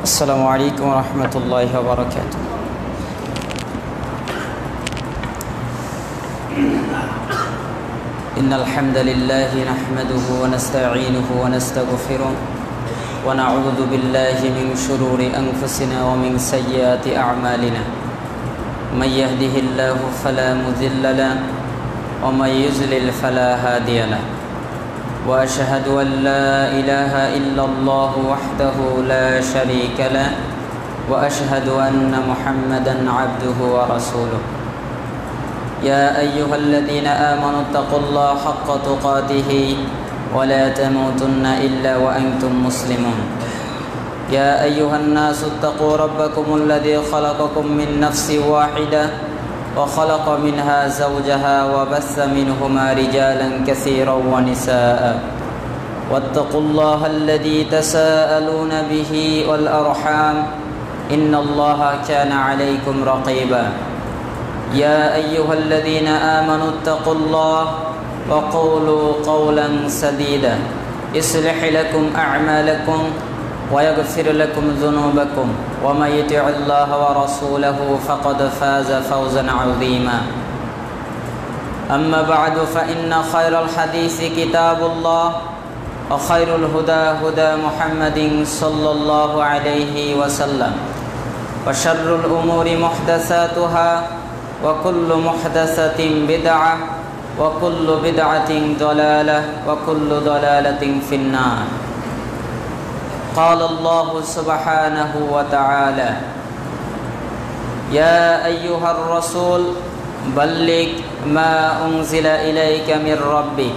السلام عليكم ورحمة الله وبركاته. إن الحمد لله نحمده ونستعينه ونستغفره ونعوذ بالله من شرور أنفسنا ومن سيئات أعمالنا. من يهده الله فلا مضل له ومن يضلل فلا هادي له. وأشهد أن لا إله إلا الله وحده لا شريك له وأشهد أن محمدا عبده ورسوله. يا أيها الذين آمنوا اتقوا الله حق تقاته ولا تموتن إلا وأنتم مسلمون. يا أيها الناس اتقوا ربكم الذي خلقكم من نفس واحدة وخلق منها زوجها وبث منهما رجالا كثيرا ونساء. واتقوا الله الذي تساءلون به والأرحام إن الله كان عليكم رقيبا. يا أيها الذين آمنوا اتقوا الله وقولوا قولا سديدا يصلح لكم أعمالكم ويغفر لكم ذنوبكم ومن يطع الله ورسوله فقد فاز فوزا عظيما. أما بعد فإن خير الحديث كتاب الله وخير الهدى هدى محمد صلى الله عليه وسلم وشر الأمور محدثاتها وكل محدثة بدعة وكل بدعة ضلالة وكل ضلالة في النار. قال الله سبحانه وتعالى: يا أيها الرسول بلغ ما أنزل إليك من ربك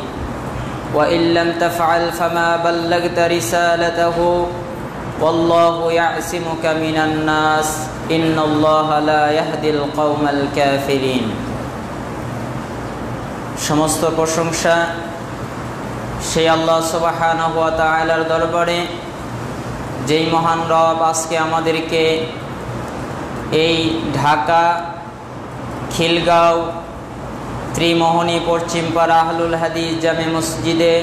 وإن لم تفعل فما بلغت رسالته والله يعصمك من الناس إن الله لا يهدي القوم الكافرين. সমস্ত প্রশংসা সেই আল্লাহ সুবহানাহু ওয়া তাআলার দরবারে, যেই মহান রব আজকে আমাদেরকে এই ঢাকা খিলগাঁও ত্রিমোহনী পশ্চিমপাড়া আহলুল হাদিস জামে মসজিদে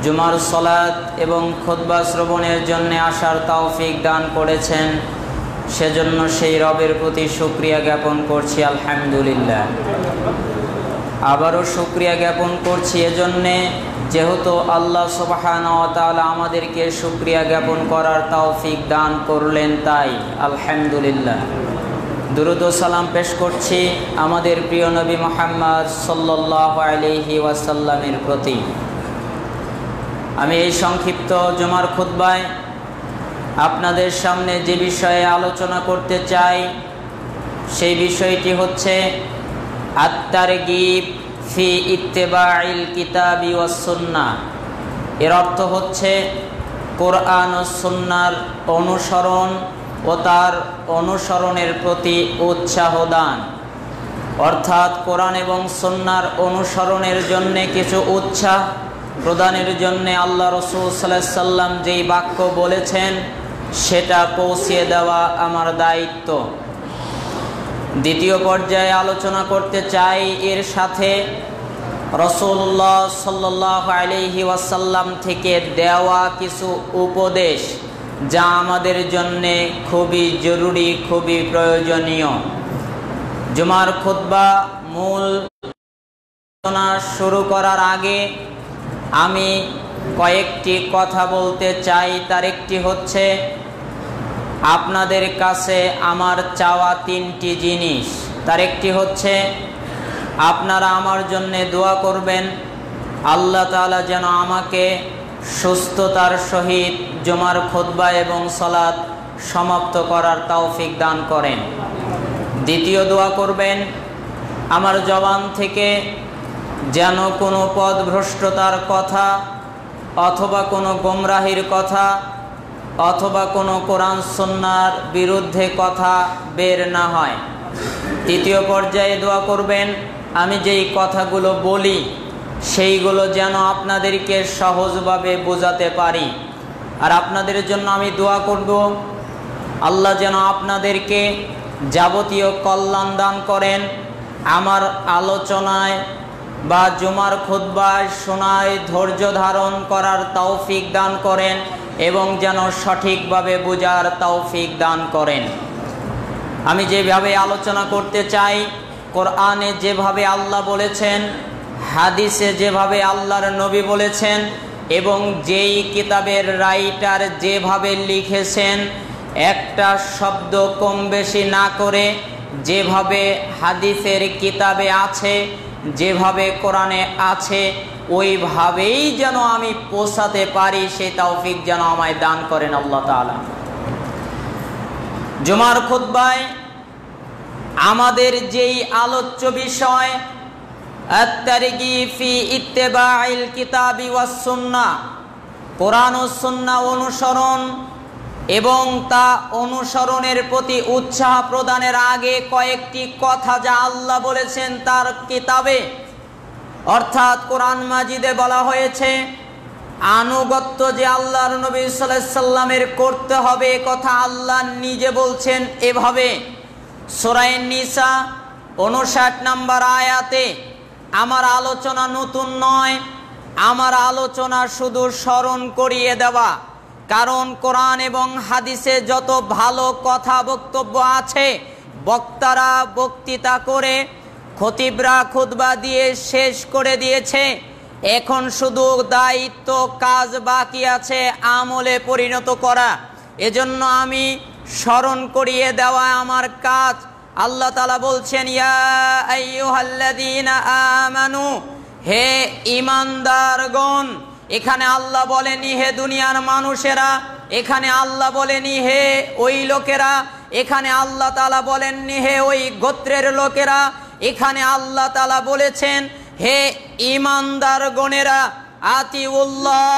জুমার সালাত এবং খুতবা শ্রবণের জন্য আসার তৌফিক দান করেছেন, সেজন্য সেই রবের প্রতি শুকরিয়া জ্ঞাপন করছি আলহামদুলিল্লাহ। আবারও শুকরিয়া জ্ঞাপন করছি এজন্যে যেহেতু আল্লাহ সুবহানাহু ওয়া তাআলা আমাদেরকে শুকরিয়া জ্ঞাপন করার তৌফিক দান করলেন, তাই আলহামদুলিল্লাহ। দুরূদ ও সালাম পেশ করছি আমাদের প্রিয় নবী মুহাম্মদ সাল্লাল্লাহু আলাইহি ওয়াসাল্লামের প্রতি। আমি এই সংক্ষিপ্ত জুমার খুতবায় আপনাদের সামনে যে বিষয়ে আলোচনা করতে চাই সেই বিষয়টি হচ্ছে আত-তারগীব ফি ইত্তিবাইল কিতাবি ওয়াস সুন্নাহ। এর অর্থ হচ্ছে কোরআন ও সুন্নাহর অনুসরণ ও তার অনুসরণের প্রতি উৎসাহ দান। অর্থাৎ কোরআন এবং সুন্নাহর অনুসরণের জন্য কিছু উৎসাহ প্রদানের জন্য আল্লাহ রাসূল সাল্লাল্লাহু আলাইহি সাল্লাম যেই বাক্য বলেছেন সেটা পৌঁছিয়ে দেওয়া আমার দায়িত্ব। দ্বিতীয় পর্যায়ে আলোচনা করতে চাই এর সাথে রাসূলুল্লাহ সাল্লাল্লাহু আলাইহি ওয়াসাল্লাম থেকে দেওয়া কিছু উপদেশ, যা আমাদের জন্য খুবই জরুরি, খুবই প্রয়োজনীয়। জুমার খুতবা মূল আলোচনা শুরু করার আগে আমি কয়েকটি কথা বলতে চাই। তার একটি হচ্ছে আপনাদের কাছে আমার চাওয়া তিনটি জিনিস। তার একটি হচ্ছে আপনারা আমার জন্য দোয়া করবেন, আল্লাহ তাআলা যেন আমাকে সুস্থতার সহিত জুমার খুতবা এবং সালাত সমাপ্ত করার তৌফিক দান করেন। দ্বিতীয় দোয়া করবেন আমার জবান থেকে যেন কোনো পথভ্রষ্টতার কথা অথবা কোনো গোমরাহির কথা অথবা কোনো কোরআন সুন্নাহর বিরুদ্ধে কথা বের না হয়। তৃতীয় পর্যায়ে দোয়া করবেন আমি যেই কথাগুলো বলি সেইগুলো যেন আপনাদেরকে সহজভাবে বোঝাতে পারি। আর আপনাদের জন্য আমি দোয়া করব আল্লাহ যেন আপনাদেরকে যাবতীয় কল্যাণ দান করেন। আমার আলোচনায় বা জুমার খুতবায় শোনায় ধৈর্য ধারণ করার তৌফিক দান করেন এবং যেন সঠিকভাবে বোঝার তৌফিক দান করেন। আমি যেভাবে আলোচনা করতে চাই, কোরআনে যেভাবে আল্লাহ বলেছেন, হাদিসে যেভাবে আল্লাহর নবী বলেছেন এবং যেই কিতাবের রাইটার যেভাবে লিখেছেন, একটা শব্দ কম বেশি না করে যেভাবে হাদিসের কিতাবে আছে, যেভাবে কোরআনে আছে, ওইভাবেই যেন আমি পৌঁছাতে পারি, সেই তৌফিক যেন আমায় দান করেন আল্লাহ তাআলা। জুমার খুতবায় আমাদের যেই আলোচ্য বিষয় আত-তারগীব ফি ইত্তিবাইল কিতাবি ওয়াস সুন্নাহ, কোরআন ও সুন্নাহ অনুসরণ এবং তা অনুসরণের প্রতি উৎসাহ প্রদানের আগে কয়েকটি কথা যা আল্লাহ বলেছেন তার কিতাবে, অর্থাৎ কোরআন মাজিদে বলা হয়েছে আনুগত্য যে আল্লাহর নবী সাল্লাল্লাহু আলাইহি সাল্লামের করতে হবে, কথা আল্লাহ নিজে বলছেন এভাবে। সূরা নিসা 59 নম্বর আয়াতে। আমার আলোচনা নতুন নয়, আমার আলোচনা শুধু স্মরণ করিয়ে দেওয়া, কারণ কোরআন এবং হাদিসে যত ভালো কথা বক্তব্য আছে, বক্তারা বক্তৃতা করে, খতিবরা খুতবা দিয়ে শেষ করে দিয়েছে। এখন শুধু দায়িত্ব কাজ বাকি আছে আমলে পরিণত করা। এজন্য আমি স্মরণ করিয়ে দেওয়া আমার কাজ। আল্লাহ তাআলা বলছেন, ইয়া আইয়ুহাল্লাযীনা আমানু, হে ঈমানদারগণ। এখানে আল্লাহ বলেনি হে দুনিয়ার মানুষেরা, এখানে আল্লাহ বলেনি হে ওই লোকেরা, এখানে আল্লাহ তাআলা বলেননি হে ওই গোত্রের লোকেরা, এখানে আল্লাহ তাআলা বলেছেন হে ঈমানদারগণেরা, আতিউল্লাহ,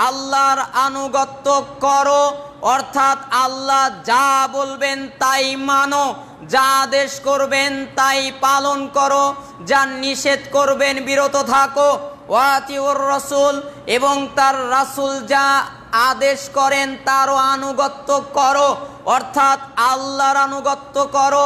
আল্লাহর আনুগত্য করো, অর্থাৎ আল্লাহ যা বলবেন তাই মানো, যা আদেশ করবেন তাই পালন করো, যা নিষেধ করবেন বিরত থাকো। ওয়াতিউর রাসূল, এবং তার রাসূল যা আদেশ করেন তারও আনুগত্য করো, অর্থাৎ আল্লাহর আনুগত্য করো,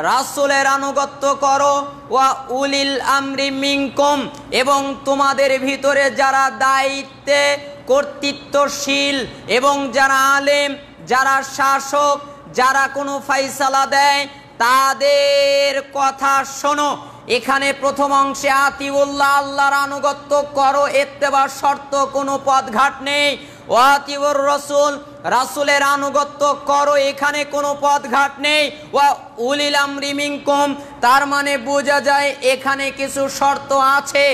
রাসূলের আনুগত্য করো। ওয়া উলিল আমরি মিনকুম, এবং তোমাদের ভিতরে যারা দায়িত্বে কর্তৃত্বশীল এবং যারা আলেম, যারা শাসক, যারা কোনো ফাইসালা দেয়, তাদের কথা শোনো। এখানে প্রথম অংশে আতিউল্লাহ, আল্লাহর আনুগত্য করো, ইত্তেবার শর্ত কোনো পথঘাট নেই। ওয়াতিউর রাসূল, রাসূলের আনুগত্য করো, এখানে কোনো পথঘাট নেই। ওয়া উলিল আমরি মিনকুম, তার মানে বোঝা যায় এখানে কিছু শর্ত আছে।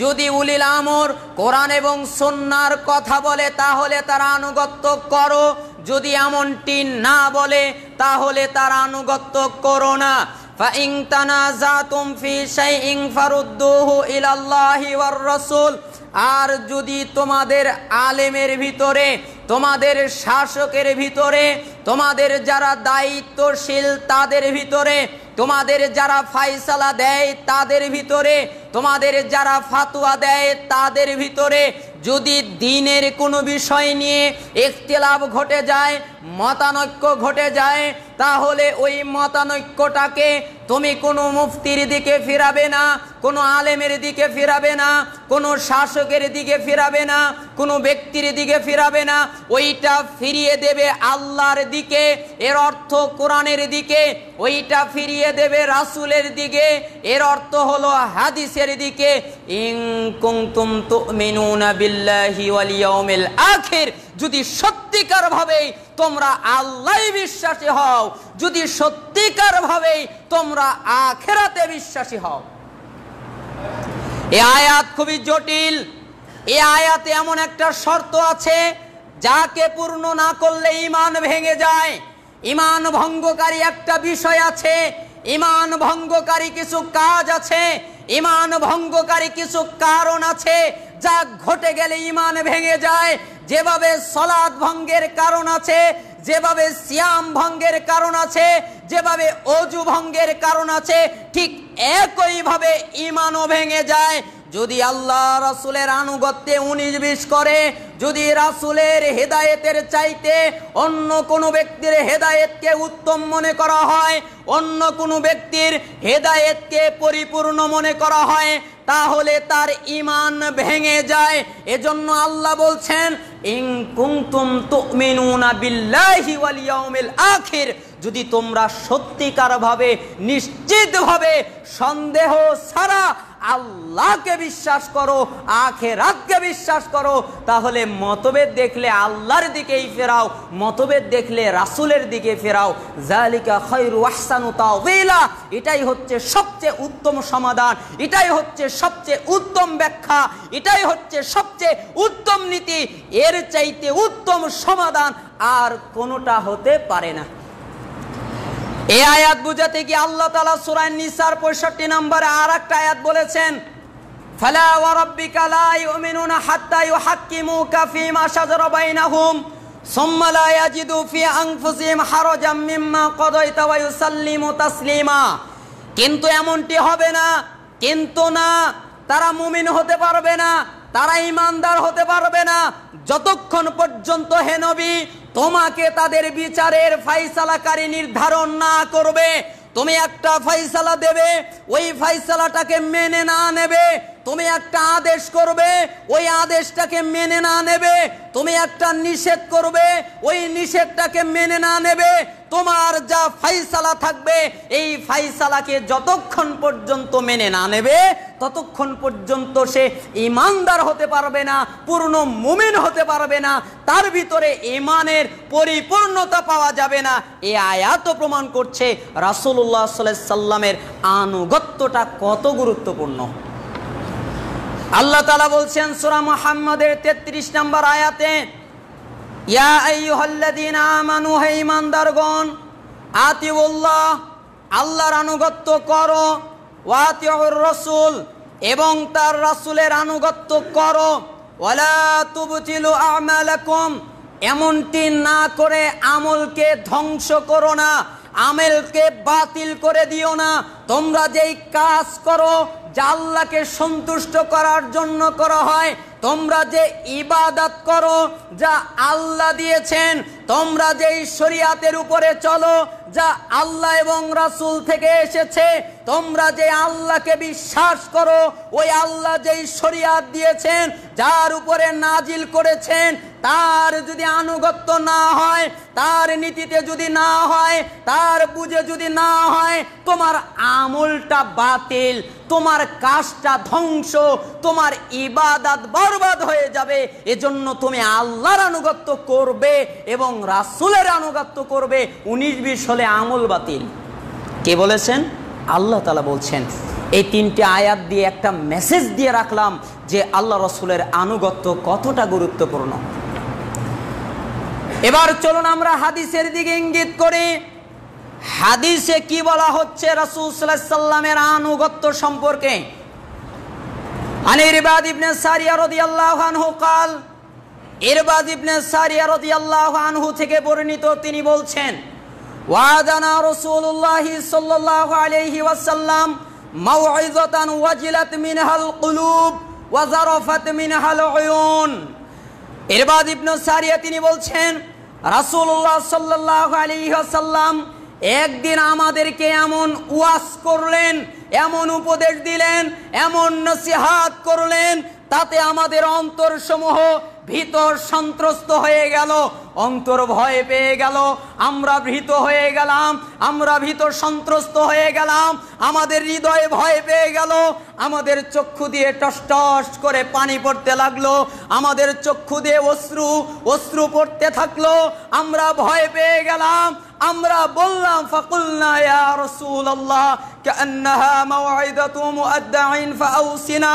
যদি উলিল আমর কোরআন এবং সুন্নাহর কথা বলে তাহলে তার আনুগত্য করো, যদি এমনটি না বলে তাহলে তার আনুগত্য করো না। ফাইন তানাযাতুম ফি শাইইন ফারুদ্দুহু ইলাল্লাহি ওয়ার রাসূল, আর যদি তোমাদের আলেমের ভিতরে, তোমাদের শাসকের ভিতরে, তোমাদের যারা দায়িত্বশীল তাদের ভিতরে, তোমাদের যারা ফায়সালা দেয় তাদের ভিতরে, তোমাদের যারা ফাতোয়া দেয় তাদের ভিতরে যদি দ্বীনের কোনো বিষয় নিয়ে ইখতিলাফ ঘটে যায়, মতানৈক্য ঘটে যায়, তাহলে ওই মতানৈক্যটাকে তুমি কোনো মুফতির দিকে ফিরাবে না, কোনো আলেমের দিকে ফিরাবে না, কোনো শাসকের দিকে ফিরাবে না, কোনো ব্যক্তির দিকে ফিরাবে না, ওইটা ফিরিয়ে দেবে আল্লাহর দিকে, এর অর্থ কোরআনের দিকে। ওইটা ফিরিয়ে দেবে রাসূলের দিকে, এর অর্থ হলো হাদিসের দিকে। ইন কুনতুম তুমিনুনা বিল্লাহি ওয়াল ইয়াউমিল আখির, যদি সত্যিকার ভাবে তোমরা আল্লাহই বিশ্বাসী হও, যদি সত্যিকার ভাবে তোমরা আখিরাতে বিশ্বাসী হও। এই আয়াত খুবই জটিল। এই আয়াতে এমন একটা শর্ত আছে যাকে পূর্ণ না করলে ঈমান ভেঙে যায়। ঈমান ভঙ্গকারী একটা বিষয় আছে, ঈমান ভঙ্গকারী কিছু কাজ আছে, ঈমান ভঙ্গকারী কিছু কারণ আছে যা ঘটে গেলে ঈমান ভেঙে যায়। যেভাবে সালাত ভঙ্গের কারণ আছে, যেভাবে সিয়াম ভঙ্গের কারণ আছে, যেভাবে ওযু ভঙ্গের কারণ আছে, ঠিক একইভাবে ঈমানও ভেঙে যায়। যদি আল্লাহ রাসূলের আনুগত্যে 19-20 করে, যদি রাসূলের হেদায়েতের চাইতে অন্য কোনো ব্যক্তির হেদায়েতকে উত্তম মনে করা হয়, অন্য কোনো ব্যক্তির হেদায়েতকে পরিপূর্ণ মনে করা হয়, তাহলে তার ঈমান ভেঙে যায়। এজন্য আল্লাহ বলছেন ইন কুনতুম তুমিনুনা বিল্লাহি ওয়াল ইয়াউমিল আখির, যদি তোমরা সত্যিকার ভাবে নিশ্চিতভাবে সন্দেহ ছাড়া আল্লাহকে বিশ্বাস করো, আখিরাতকে বিশ্বাস করো, তাহলে মতভেদ দেখলে আল্লাহর দিকেই ফেরাও, মতভেদ দেখলে রাসূলের দিকে ফেরাও। যালিকা খায়রু আহসানু তাওয়িলা, এটাই হচ্ছে সবচেয়ে উত্তম সমাধান, এটাই হচ্ছে সবচেয়ে উত্তম ব্যাখ্যা, এটাই হচ্ছে সবচেয়ে উত্তম নীতি। এর চাইতে উত্তম সমাধান আর কোনোটা হতে পারে না। এই আয়াত বুঝাতে কি আল্লাহ তাআলা সূরা নিসার 65 নম্বরে আরেকটা আয়াত বলেছেন, ফালা ওয়া রাব্বিকা লা ইউমিনুনা হাত্তা ইউহাক্কিমুকা ফীমা শাজারা বাইনাহুম সুম্মা লা ইয়াজিদু ফি আনফুসিহিম হারাজাম মিম্মা কাদাইতা ওয়া ইউসাল্লিমু তাসলিমা। কিন্তু এমনটি হবে না, কিন্তু না, তারা মুমিন হতে পারবে না, তারা ঈমানদার হতে পারবে না যতক্ষণ পর্যন্ত হে নবী তোমাকে তাদের বিচারের ফায়সালাকারী নির্ধারণ না করবে। তুমি একটা ফায়সালা দেবে, ওই ফায়সালাটাকে মেনে না নেবে, তুমি একটা আদেশ করবে, ওই আদেশটাকে মেনে না নেবে, তুমি একটা নিষেধ করবে, ওই নিষেধটাকে মেনে না নেবে, তোমার যা ফায়সালা থাকবে এই ফায়সালাকে যতক্ষণ পর্যন্ত মেনে না নেবে ততক্ষণ পর্যন্ত সে ঈমানদার হতে পারবে না, পূর্ণ মুমিন হতে পারবে না, তার ভিতরে ঈমানের পরিপূর্ণতা পাওয়া যাবে না। এই আয়াত প্রমাণ করছে রাসূলুল্লাহ সাল্লাল্লাহু আলাইহি সাল্লামের আনুগত্যটা কত গুরুত্বপূর্ণ। আল্লাহ তাআলা বলছেন সূরা মুহাম্মাদের 33 নম্বর আয়াতে, ইয়া আইয়ুহাল্লাযীনা আমানু, হে ঈমানদারগণ, আতিউল্লাহ, আল্লাহর আনুগত্য করো, ওয়া আতিউর রাসূল, এবং তার রাসূলের আনুগত্য করো, ওয়ালা তুবতিলু আমালাকুম, এমনটি না করে আমলকে ধ্বংস করো না, আমলকে বাতিল করে দিও না। তোমরা যেই কাজ করো যা আল্লাহকে সন্তুষ্ট করার জন্য করা হয়, তোমরা যে ইবাদত করো যা আল্লাহ দিয়েছেন, তোমরা যেই শরীয়তের উপরে চলো যা আল্লাহ এবং রাসূল থেকে এসেছে, তোমরা যে আল্লাহকে বিশ্বাস করো, ওই আল্লাহ যেই শরীয়ত দিয়েছেন, যার উপরে নাজিল করেছেন, তার যদি আনুগত্য না হয়, তার নীতিতে যদি না হয়, তার বুঝে যদি না হয়, তোমার আমলটা বাতিল, তোমার কাজটা ধ্বংস, তোমার ইবাদত বরবাদ হয়ে যাবে। এজন্য তুমি আল্লাহর আনুগত্য করবে এবং রাসূলের আনুগত্য করবে। 19-20 হলে আমল বাতিল। কে বলেছেন? আল্লাহ তাআলা বলছেন। এই 3টে আয়াত দিয়ে একটা মেসেজ দিয়ে রাখলাম যে আল্লাহ রাসূলের আনুগত্য কতটা গুরুত্বপূর্ণ। এবার চলুন আমরা হাদিসের দিকে ইঙ্গিত করি। হাদিসে কি বলা হচ্ছে রাসূল সাল্লাল্লাহু আলাইহি সাল্লামের আনুগত্য সম্পর্কে? আন ইরবাদ ইবনে সারিয়া রাদিয়াল্লাহু আনহু قال, ইরবাদ ইবনে সারিয়া রাদিয়াল্লাহু আনহু থেকে বর্ণিত, তিনি বলছেন, ওয়াদানা রাসূলুল্লাহ সাল্লাল্লাহু আলাইহি ওয়াসাল্লাম মাউইযাতান ওয়াজিলাত মিনহাল কুলুব ওয়া যারাফাত মিনহাল উয়ুন। ইরবাদ ইবনে সারিয়া তিনি বলছেন, রাসূলুল্লাহ সাল্লাল্লাহু আলাইহি ওয়াসাল্লাম একদিন আমাদেরকে এমন ওয়াজ করলেন, এমন উপদেশ দিলেন, এমন নসিহত করলেন, তাতে আমাদের অন্তরসমূহ ভীত সন্ত্রস্ত হয়ে গেল, অন্তর ভয় পেয়ে গেল, আমরা ভীত হয়ে গেলাম, আমরা ভীত সন্ত্রস্ত হয়ে গেলাম, আমাদের হৃদয়ে ভয় পেয়ে গেল, আমাদের চক্ষু দিয়ে টস টস করে পানি পড়তে লাগলো, আমাদের চক্ষু দিয়ে অশ্রু পড়তে থাকলো, আমরা ভয় পেয়ে গেলাম। আমরা বললাম, ফাকুলনা ইয়া রাসূলুল্লাহ কান্নাহা মাউইদাতু মুআদ্দাইন ফাআউসিনা,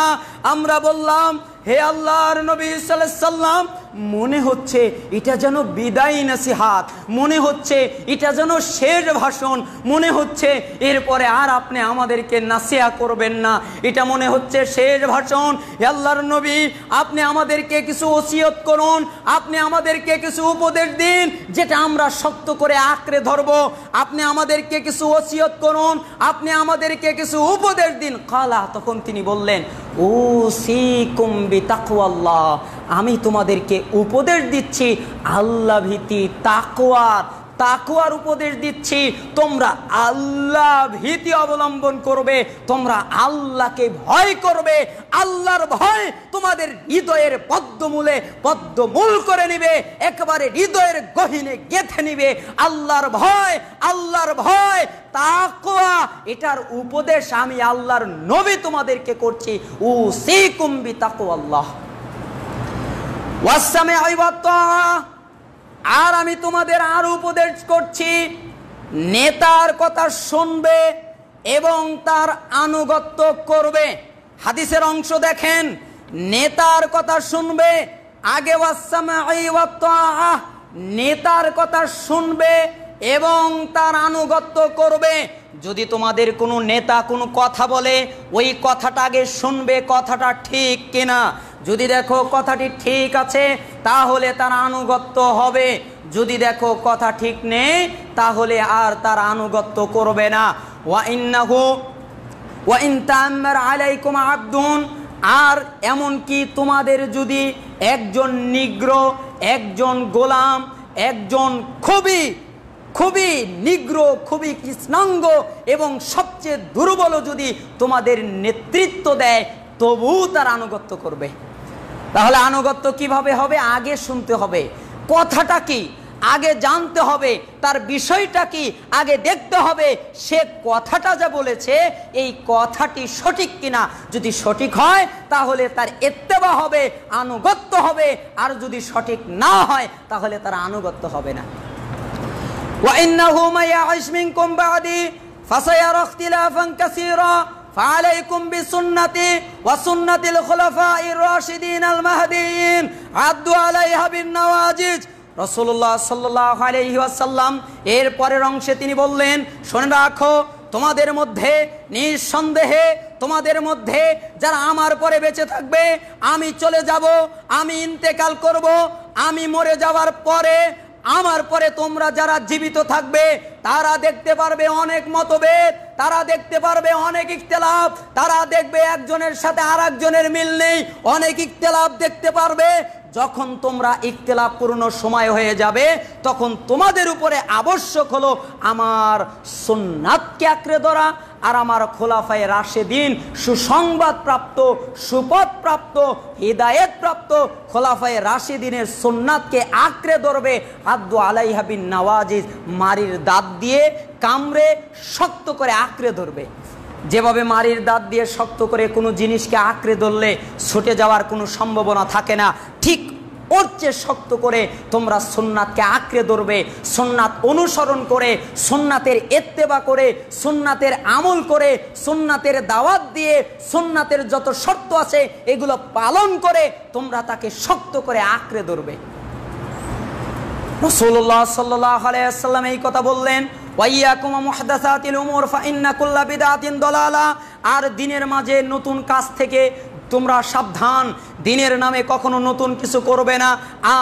আমরা বললাম, হে আল্লাহর নবী সাল্লাল্লাহু আলাইহি সাল্লাম, মনে হচ্ছে এটা যেন বিদায় নসিহত, মনে হচ্ছে এটা যেন শেষ ভাষণ, মনে হচ্ছে এরপরে আর আপনি আমাদেরকে নাসিহত করবেন না, এটা মনে হচ্ছে শেষ ভাষণ। হে আল্লাহর নবী, আপনি আমাদেরকে কিছু ওসিয়ত করুন, আপনি আমাদেরকে কিছু উপদেশ দিন যেটা আমরা শক্ত করে আঁকড়ে ধরব, আপনি আমাদেরকে কিছু ওসিয়ত করুন, আপনি আমাদেরকে কিছু উপদেশ দিন। কালা, তখন তিনি বললেন, উসিকুম বিতাকওয়াল্লাহ, আমি তোমাদেরকে উপদেশ দিচ্ছি আল্লাহ ভীতি, তাকওয়ার, তাকওয়ার উপদেশ দিচ্ছি, তোমরা আল্লাহ ভীতি অবলম্বন করবে, তোমরা আল্লাহকে ভয় করবে। আল্লাহর ভয় তোমাদের হৃদয়ের পদ্মমূল করে নিবে, একেবারে হৃদয়ের গহীনে গেঁথে নিবে। আল্লাহর ভয় তাকওয়া, এটার উপদেশ আমি আল্লাহর নবী তোমাদেরকে করছি। উসিকুম বিতাকওয়াল্লাহ ওয়াসসামি'i ওয়াত-তাআ। আর আমি তোমাদের আর উপদেশ করছি, নেতার কথা শুনবে এবং তার আনুগত্য করবে। হাদিসের অংশ দেখেন, নেতার কথা শুনবে, আগে ওয়াসসামি'i ওয়াত-তাআ, নেতার কথা শুনবে এবং তার আনুগত্য করবে। যদি তোমাদের কোনো নেতা কোনো কথা বলে, ওই কথাটা আগে শুনবে, কথাটা ঠিক কিনা। যদি দেখো কথাটি ঠিক আছে, তাহলে তার আনুগত্য হবে। যদি দেখো কথা ঠিক নেই, তাহলে আর তার আনুগত্য করবে না। ওয়া ইন তাআম্মার আলাইকুম আবদুন, আর এমনকি তোমাদের যদি একজন নিগ্র, একজন গোলাম, একজন খুবই নিগ্র, খুবই কৃষ্ণাঙ্গ এবং সবচেয়ে দুর্বল যদি তোমাদের নেতৃত্ব দেয়, তবুও তার আনুগত্য করবে। তাহলে আনুগত্য কিভাবে হবে? আগে শুনতে হবে, কথাটা কি আগে জানতে হবে, তার বিষয়টা কি আগে দেখতে হবে, সে কথাটা যা বলেছে এই কথাটি সঠিক কিনা। যদি সঠিক হয় তাহলে তার ইত্তেবা হবে, আনুগত্য হবে। আর যদি সঠিক না হয় তাহলে তার আনুগত্য হবে না। وَإِنَّهُ مَن يَعِشْ مِنكُم بَعْدِي فَسَيَرَى اخْتِلَافًا كَثِيرًا فَعَلَيْكُمْ بِسُنَّتِي وَسُنَّةِ الْخُلَفَاءِ الرَّاشِدِينَ الْمَهْدِيِّينَ عَضُّوا عَلَيْهَا بِالنَّوَاجِذِ। রাসূলুল্লাহ সাল্লাল্লাহু আলাইহি ওয়াসাল্লাম এর পরের অংশে তিনি বললেন, শুনে রাখো, তোমাদের মধ্যে নিঃসন্দেহে তোমাদের মধ্যে যারা আমার পরে বেঁচে থাকবে, আমি চলে যাব, আমি ইন্তেকাল করব, আমি মরে যাওয়ার পরে আমার পরে তোমরা যারা জীবিত থাকবে তারা দেখতে পারবে অনেক মতভেদ, তারা দেখতে পারবে অনেক ইখতিলাফ, তারা দেখবে একজনের সাথে আর একজনের মিল নেই, অনেক ইখতিলাফ দেখতে পারবে। যখন তোমরা ইখতিলাফপূর্ণ সময় হয়ে যাবে, তখন তোমাদের উপরে আবশ্যক হলো আমার সুন্নাতকে আঁকড়ে ধরা আর আমার খোলাফায়ে রাশেদিন, সুসংবাদ প্রাপ্ত, সুপথ প্রাপ্ত, হিদায়েত প্রাপ্ত খোলাফায়ে রাশেদিনের সুন্নাতকে আঁকড়ে ধরবে। আদ্দু আলাইহা বিন নওয়াজিজ, মারির দাঁত দিয়ে কামড়ে শক্ত করে আঁকড়ে ধরবে। যেভাবে মারির দাঁত দিয়ে শক্ত করে কোনো জিনিসকে আঁকড়ে ধরলে ছুটে যাওয়ার কোনো সম্ভাবনা থাকে না, ঠিক ওর চেয়ে শক্ত করে তোমরা সুন্নাতকে আঁকড়ে ধরবে। সুন্নাত অনুসরণ করে, সুন্নাতের ইত্তেবা করে, সুন্নাতের আমল করে, সুন্নাতের দাওয়াত দিয়ে, সুন্নাতের যত শর্ত আছে এগুলো পালন করে তোমরা তাকে শক্ত করে আঁকড়ে ধরবে। রাসূলুল্লাহ সাল্লাল্লাহু আলাইহি ওয়াসাল্লাম এই কথা বললেন, ওয়াইয়াকুম মুহদাসাতিল উমুর ফাইন্না কুল্লা বিদআতিন দালালা। আর দিনের মাঝে নতুন কাজ থেকে তোমরা সাবধান, দিনের নামে কখনো নতুন কিছু করবে না।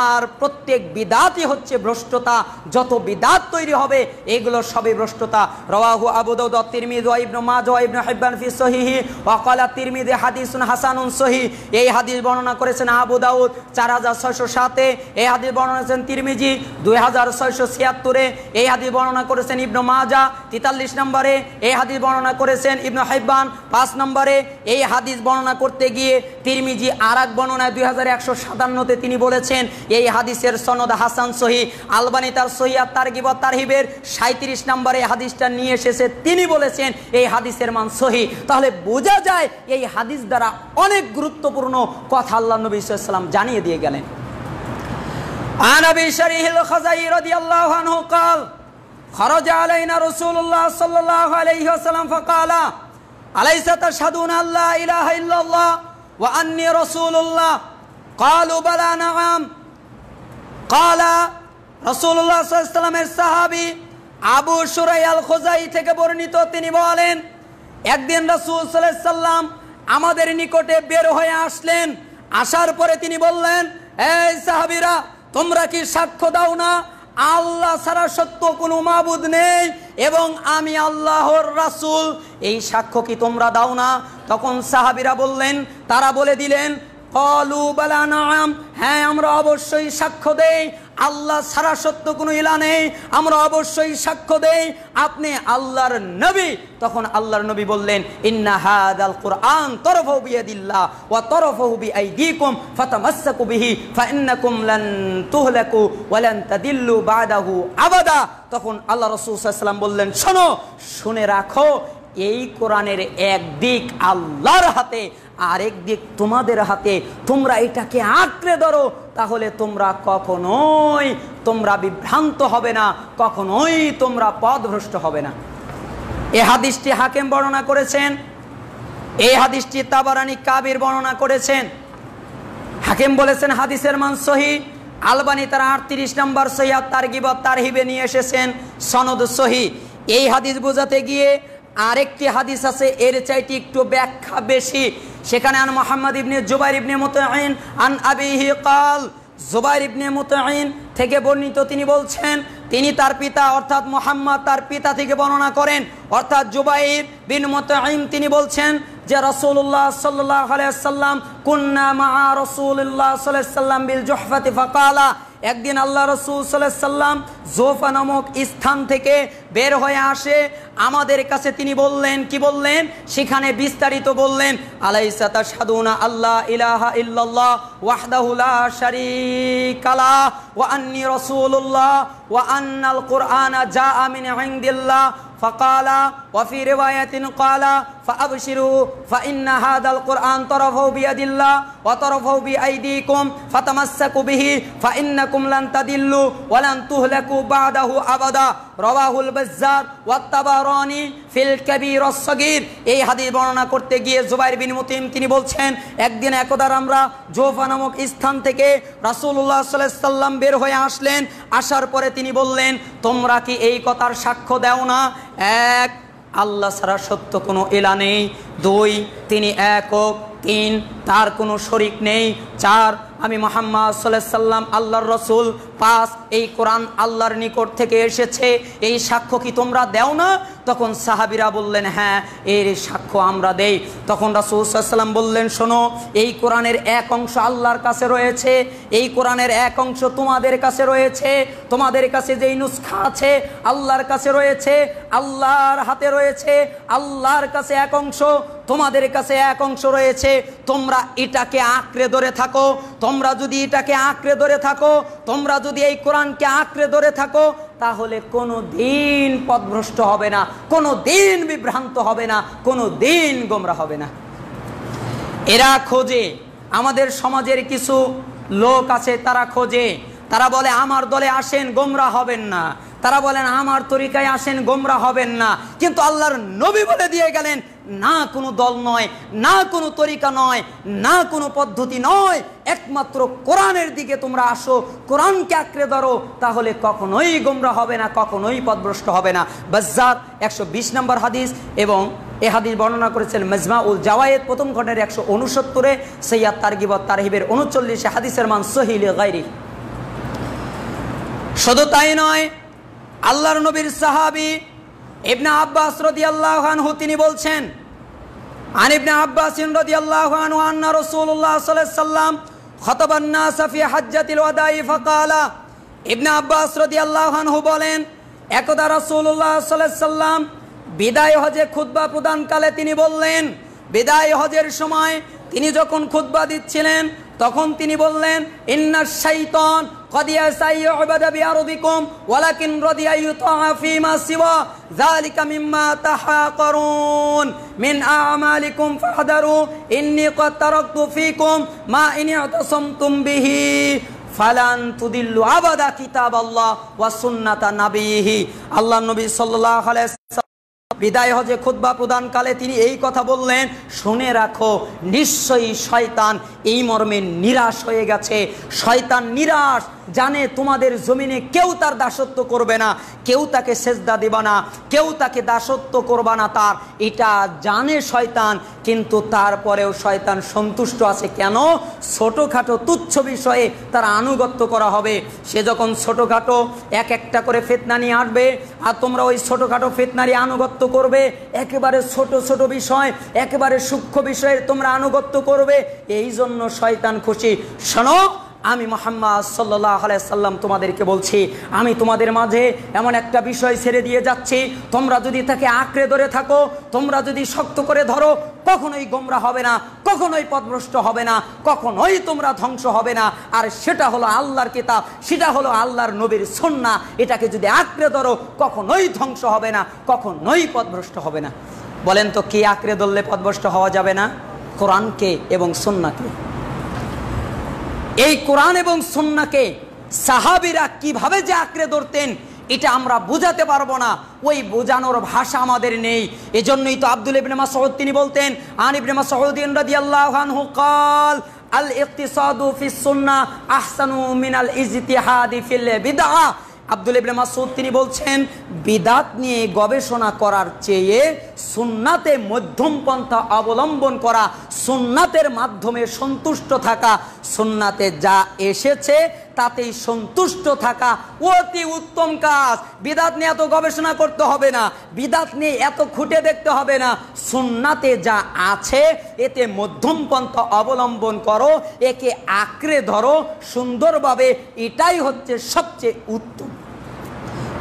আর প্রত্যেক বিদআতই হচ্ছে ভ্রষ্টতা, যত বিদআত তৈরি হবে এগুলো সবই ভ্রষ্টতা। রাওয়াহু আবু দাউদ ওয়া তিরমিজি ওয়া ইবনে মাজাহ ওয়া ইবনে হিব্বান ফি সহিহি ওয়া ক্বালা তিরমিজি হাদিসুন হাসানুন সহিহ। এই হাদিস বর্ণনা করেছেন আবু দাউদ 4607-এ, এই হাদিস বর্ণনা করেছেন তিরমিজি 2676-এ, এই হাদিস বর্ণনা করেছেন ইবনে মাজাহ 43 নম্বরে, এই হাদিস বর্ণনা করেছেন ইবনে হিব্বান 5 নম্বরে। এই হাদিস বর্ণনা করতে গিয়ে তিরমিজি আরেক বর্ণনায় 2157-তে তিনি বলেছেন এই হাদিসের সনদ হাসান সহিহ। আলবানী তার সহিহ তারগিব ওয়া তারহিবের 37 নম্বরে হাদিসটা নিয়ে এসেছে, তিনি বলেছেন এই হাদিসের মান সহিহ। তাহলে বোঝা যায় এই হাদিস দ্বারা অনেক গুরুত্বপূর্ণ কথা আল্লাহ নবী সাল্লাল্লাহু আলাইহি ওয়াসাল্লাম জানিয়ে দিয়ে গেলেন। আন আবি শারীহিল খাযাই রাদিয়াল্লাহু আনহু قال خرج علينا رسول الله صلى الله عليه وسلم فقال أليس تشهدون أن لا إله إلا الله وأني رسول الله قالوا بلى نعم قال رسول الله صلى الله عليه وسلم সাহাবী আবু শুরাইহ আল খুজাই থেকে বর্ণিত, তিনি বলেন একদিন রাসূল সাল্লাল্লাহু আলাইহি সাল্লাম আমাদের নিকটে বের হয়ে আসলেন। আসার পরে তিনি বললেন, এই সাহাবীরা, তোমরা কি সাক্ষ্য দাও না আল্লাহ ছাড়া সত্য কোনো মাবুদ নেই এবং আমি আল্লাহর রাসূল? এই সাক্ষ্য কি তোমরা দাও না? তখন সাহাবীরা বললেন, তারা বলে দিলেন, ক্বালু বালা নাআম, হ্যাঁ আমরা অবশ্যই সাক্ষ্য দেই আল্লাহ ছাড়া সত্য কোনো ইলাহ নেই, আমরা অবশ্যই সাক্ষ্য দেই আপনি আল্লাহর নবী। তখন আল্লাহর নবী বললেন, ইন্না হাদাল কুরআন তরফু বিয়াদিল্লাহ ওয়া তরফু বিআইদিকুম ফাতামাসসাকু বিহি ফাইন্নাকুম লান তুহলাকু ওয়া লান তাদিল্লু বাদাহু আবাদা। তখন আল্লাহ রাসূল সাল্লাল্লাহু আলাইহি ওয়াসাল্লাম বললেন, শোনো, শুনে রাখো, এই কোরআনের এক দিক আল্লাহর হাতে, আরেক দিক তোমাদের হাতে, তোমরা এটাকে আঁকড়ে ধরো, তাহলে তোমরা কখনোই বিভ্রান্ত হবে না, কখনোই তোমরা পথভ্রষ্ট হবে না। এই হাদিসটি হাকিম বর্ণনা করেছেন, এই হাদিসটি তাবারানী কাবির বর্ণনা করেছেন। হাকিম বলেছেন হাদিসের মান সহিহ, আলবানী তার 38 নম্বর সহিহ তারগিব ওয়াত তারহিবে নিয়ে এসেছেন সনদ সহিহ। এই হাদিস বোঝাতে গিয়ে আরেকটি হাদিস আছে এর চাইতে একটু ব্যাখ্যা বেশি, সেখানে আন মুহাম্মদ ইবনে জুবাইর ইবনে মুতাইন আন আবিহি ক্বাল, জুবাইর ইবনে মুতাইন থেকে বর্ণিত, তিনি বলছেন, তিনি তার পিতা অর্থাৎ মুহাম্মদ তার পিতা থেকে বর্ণনা করেন, অর্থাৎ জুবাইর বিন মুতাইন তিনি বলছেন যে রাসূলুল্লাহ সাল্লাল্লাহু আলাইহি ওয়াসাল্লাম কুন্না মা রাসূলিল্লাহ সাল্লাল্লাহু আলাইহি ওয়াসাল্লাম বিল জুহফাতি ফাকালা, একদিন আল্লাহ রাসূল সাল্লাল্লাহু আলাইহি ওয়াসাল্লাম জোফা নামক স্থান থেকে বের হয়ে আসে আমাদের কাছে, তিনি বললেন, কি বললেন, সেখানে বিস্তারিত বললেন, আলাইসা তাশহাদুনা আল্লা ইলাহা ইল্লাল্লাহ ওয়াহদাহু লা শারীকা লাহ ওয়া আন্নী রাসূলুল্লাহ ওয়া আন্নাল কুরআনা জাআ মিন ইনদিল্লাহ ফাকালা ওয়া ফি রিওয়ায়াতিন ক্বালা ফাআবশিরু ফাইন্না হাদাল কুরআন তরফু বিয়াদিল্লাহ ওয়া তরফু বিআইদিকুম ফাতামাসসাকু বিহি ফাইন্নাকুম লান তাদিল্লু ওয়া লান তুহলাকু বাদাহু আবাদা, রাওয়াহুল বাজ্জার ওয়াত তাবারানী ফিল কাবীর ওয়াস সাগীর। এই হাদিস বর্ণনা করতে গিয়ে জুবাইর বিন মুতাইম তিনি বলছেন, একদিন একদা আমরা জোফা নামক স্থান থেকে রাসূলুল্লাহ সাল্লাল্লাহু আলাইহি ওয়াসাল্লাম বের হয়ে আসলেন, আসার পরে তিনি বললেন, তোমরা কি এই কথার সাক্ষ্য দাও না, এক, আল্লাহ ছাড়া সত্য কোনো ইলাহ নেই, দুই, তিনি একক, তিন, তার কোনো শরীক নেই, চার, আমি মুহাম্মদ সাল্লাল্লাহু আলাইহি ওয়াসাল্লাম আল্লাহর রাসূল, পাঁচ, এই কোরআন আল্লাহর নিকট থেকে এসেছে, এই সাক্ষ্য কি তোমরা দাও না? তখন সাহাবীরা বললেন, হ্যাঁ এর সাক্ষ্য আমরা দেই। তখন রাসূল সাল্লাল্লাহু আলাইহি ওয়াসাল্লাম বললেন, শোনো, এই কোরআনের এক অংশ আল্লাহর কাছে রয়েছে, এই কোরআনের এক অংশ তোমাদের কাছে রয়েছে, তোমাদের কাছে যেই নুসখা আছে আল্লাহর কাছে রয়েছে, আল্লাহর হাতে রয়েছে, আল্লাহর কাছে এক অংশ, তোমাদের কাছে এক অংশ রয়েছে, তোমরা এটাকে আঁকড়ে ধরে থাকো, তোমরা যদি এটাকে আঁকড়ে ধরে থাকো, তোমরা যদি এই কোরআনকে আঁকড়ে ধরে থাকো, তাহলে কোনো দিন পথভ্রষ্ট হবে না, কোনো দিন বিভ্রান্ত হবে না, কোনো দিন গোমরা হবে না। এরা খোঁজে, আমাদের সমাজের কিছু লোক আছে, তারা খোঁজে, তারা বলে আমার দলে আসেন গোমরা হবেন না, তারা বলেন আমার তরিকায় আসেন গোমরা হবেন না, কিন্তু আল্লাহর নবী বলে দিয়ে গেলেন, না কোনো দল নয়, না কোনো তরিকা নয়, না কোনো পদ্ধতি নয়, একমাত্র কোরআনের দিকে তোমরা আসো, কোরআনকে আঁকড়ে ধরো, তাহলে কখনোই গোমরা হবে না, কখনোই পথভ্রষ্ট হবে না। বাজ্জার 120 নম্বর হাদিস, এবং এই হাদিস বর্ণনা করেছেন মাজমাউল জাওয়ায়েদ প্রথম খণ্ডের 169-এ, সৈয়াদ তারগিব ওয়াত তারহিবের 39-এ, হাদিসের মান সহিহ লিগাইরি। শুধু তাই নয়, আল্লাহর নবীর সাহাবী ইবনে আব্বাস রাদিয়াল্লাহু আনহু তিনি বলছেন, আন ইবনে আব্বাস রাদিয়াল্লাহু আনহু আন্না রাসূলুল্লাহ সাল্লাল্লাহু আলাইহি ওয়াসাল্লাম খাতাবান নাস ফি হাজ্জাতিল ওয়াদাই ফাকালা, ইবনে আব্বাস রাদিয়াল্লাহু আনহু বলেন, একদা রাসূলুল্লাহ সাল্লাল্লাহু আলাইহি ওয়াসাল্লাম বিদায় হজে খুতবা প্রদানকালে তিনি বললেন, বিদায় হজের সময় তিনি যখন খুতবা দিচ্ছিলেন তখন তিনি বললেন, ইন্নাশ শাইতান قد يعبد بأرضكم ولكن رضي يطاع فيما سوى ذلك مما تحاقرون من أعمالكم فاحذروا إني قد تركت فيكم ما إن اعتصمتم به فلن تضلوا أبدا كتاب الله وسنة نبيه। আল্লাহ নবী সাল্লাল্লাহু আলাইহি ওয়াসাল্লাম বিদায় হজে খুতবা প্রদানকালে তিনি এই কথা বললেন, শুনে রাখো, নিশ্চয়ই শয়তান এই মর্মে নিরাশ হয়ে গেছে, শয়তান নিরাশ, জানে তোমাদের জমিনে কেউ তার দাসত্ব করবে না, কেউ তাকে সেজদা দিবা না, কেউ তাকে দাসত্ব করবা না, তার এটা জানে শয়তান, কিন্তু তারপরেও শয়তান সন্তুষ্ট আছে। কেন? ছোটোখাটো তুচ্ছ বিষয়ে তার আনুগত্য করা হবে। সে যখন ছোটোখাটো এক একটা করে ফিতনা নিয়ে আসবে আর তোমরা ওই ছোটোখাটো ফিতনারই আনুগত্য করবে, একেবারে ছোট ছোট বিষয়, একেবারে সূক্ষ্ম বিষয়ের তোমরা আনুগত্য করবে, এই জন্য শয়তান খুশি। শোনো, আমি মুহাম্মদ সাল্লাল্লাহু আলাইহি সাল্লাম তোমাদেরকে বলছি, আমি তোমাদের মাঝে এমন একটা বিষয় ছেড়ে দিয়ে যাচ্ছি, তোমরা যদি তাকে আঁকড়ে ধরে থাকো, তোমরা যদি শক্ত করে ধরো, কখনোই গোমরা হবে না, কখনোই পথভ্রষ্ট হবে না, কখনোই তোমরা ধ্বংস হবে না। আর সেটা হলো আল্লাহর কিতাব, সেটা হলো আল্লাহর নবীর সুন্নাহ। এটাকে যদি আঁকড়ে ধরো, কখনোই ধ্বংস হবে না, কখনোই পথভ্রষ্ট হবে না। বলেন তো কি আঁকড়ে ধরলে পথভ্রষ্ট হওয়া যাবে না? কোরআনকে এবং সুন্নাহকে। এই কোরআন এবং সুন্নাহকে সাহাবীরা কিভাবে যে আঁকড়ে ধরতেন এটা আমরা বোঝাতে পারবো না, ওই বোঝানোর ভাষা আমাদের নেই। এজন্যই তো আব্দুল্লাহ ইবনে মাসউদ তিনি বলতেন, আন ইবনে মাসউদ রাদিয়াল্লাহু আনহু قال الاقتصاد في السنة احسن من الاجتهاد في البدعة। আব্দুল্লাহ ইবনে মাসউদ তিনি বলছেন, বিদাত নিয়ে গবেষণা করার চেয়ে সুন্নাতে মধ্যম পন্থা অবলম্বন করা, সুন্নাতের মাধ্যমে সন্তুষ্ট থাকা, সুন্নাতে যা এসেছে তাতেই সন্তুষ্ট থাকা অতি উত্তম কাজ। বিদাত নিয়ে এত গবেষণা করতে হবে না, বিদাত নিয়ে এত খুঁটে দেখতে হবে না, সুন্নাতে যা আছে এতে মধ্যম পন্থা অবলম্বন করো, একে আঁকড়ে ধরো সুন্দরভাবে, এটাই হচ্ছে সবচেয়ে উত্তম।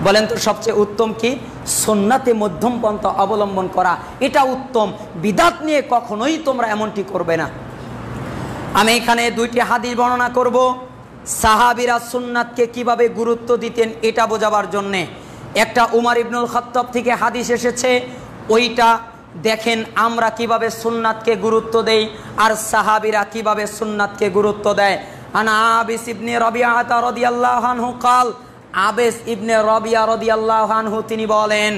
বলেন তো সবচেয়ে উত্তম কি? সুন্নাতে মধ্যম পন্থা অবলম্বন করা, এটা উত্তম। বিদাত নিয়ে কখনোই তোমরা এমনটি করবে না। আমি এখানে দুইটি হাদিস বর্ণনা করব সাহাবীরা সুন্নাতকে কিভাবে গুরুত্ব দিতেন এটা বোঝাবার জন্যে। একটা উমর ইবনুল খাত্তাব থেকে হাদিস এসেছে, ওইটা দেখেন আমরা কিভাবে সুন্নাতকে গুরুত্ব দেই আর সাহাবীরা কিভাবে সুন্নাতকে গুরুত্ব দেয়। আনা আবিস ইবনে রাবিআহ রাদিয়াল্লাহু আনহু قال, আবেস ইবনে রাবিয়া রাদিয়াল্লাহু আনহু তিনি বলেন,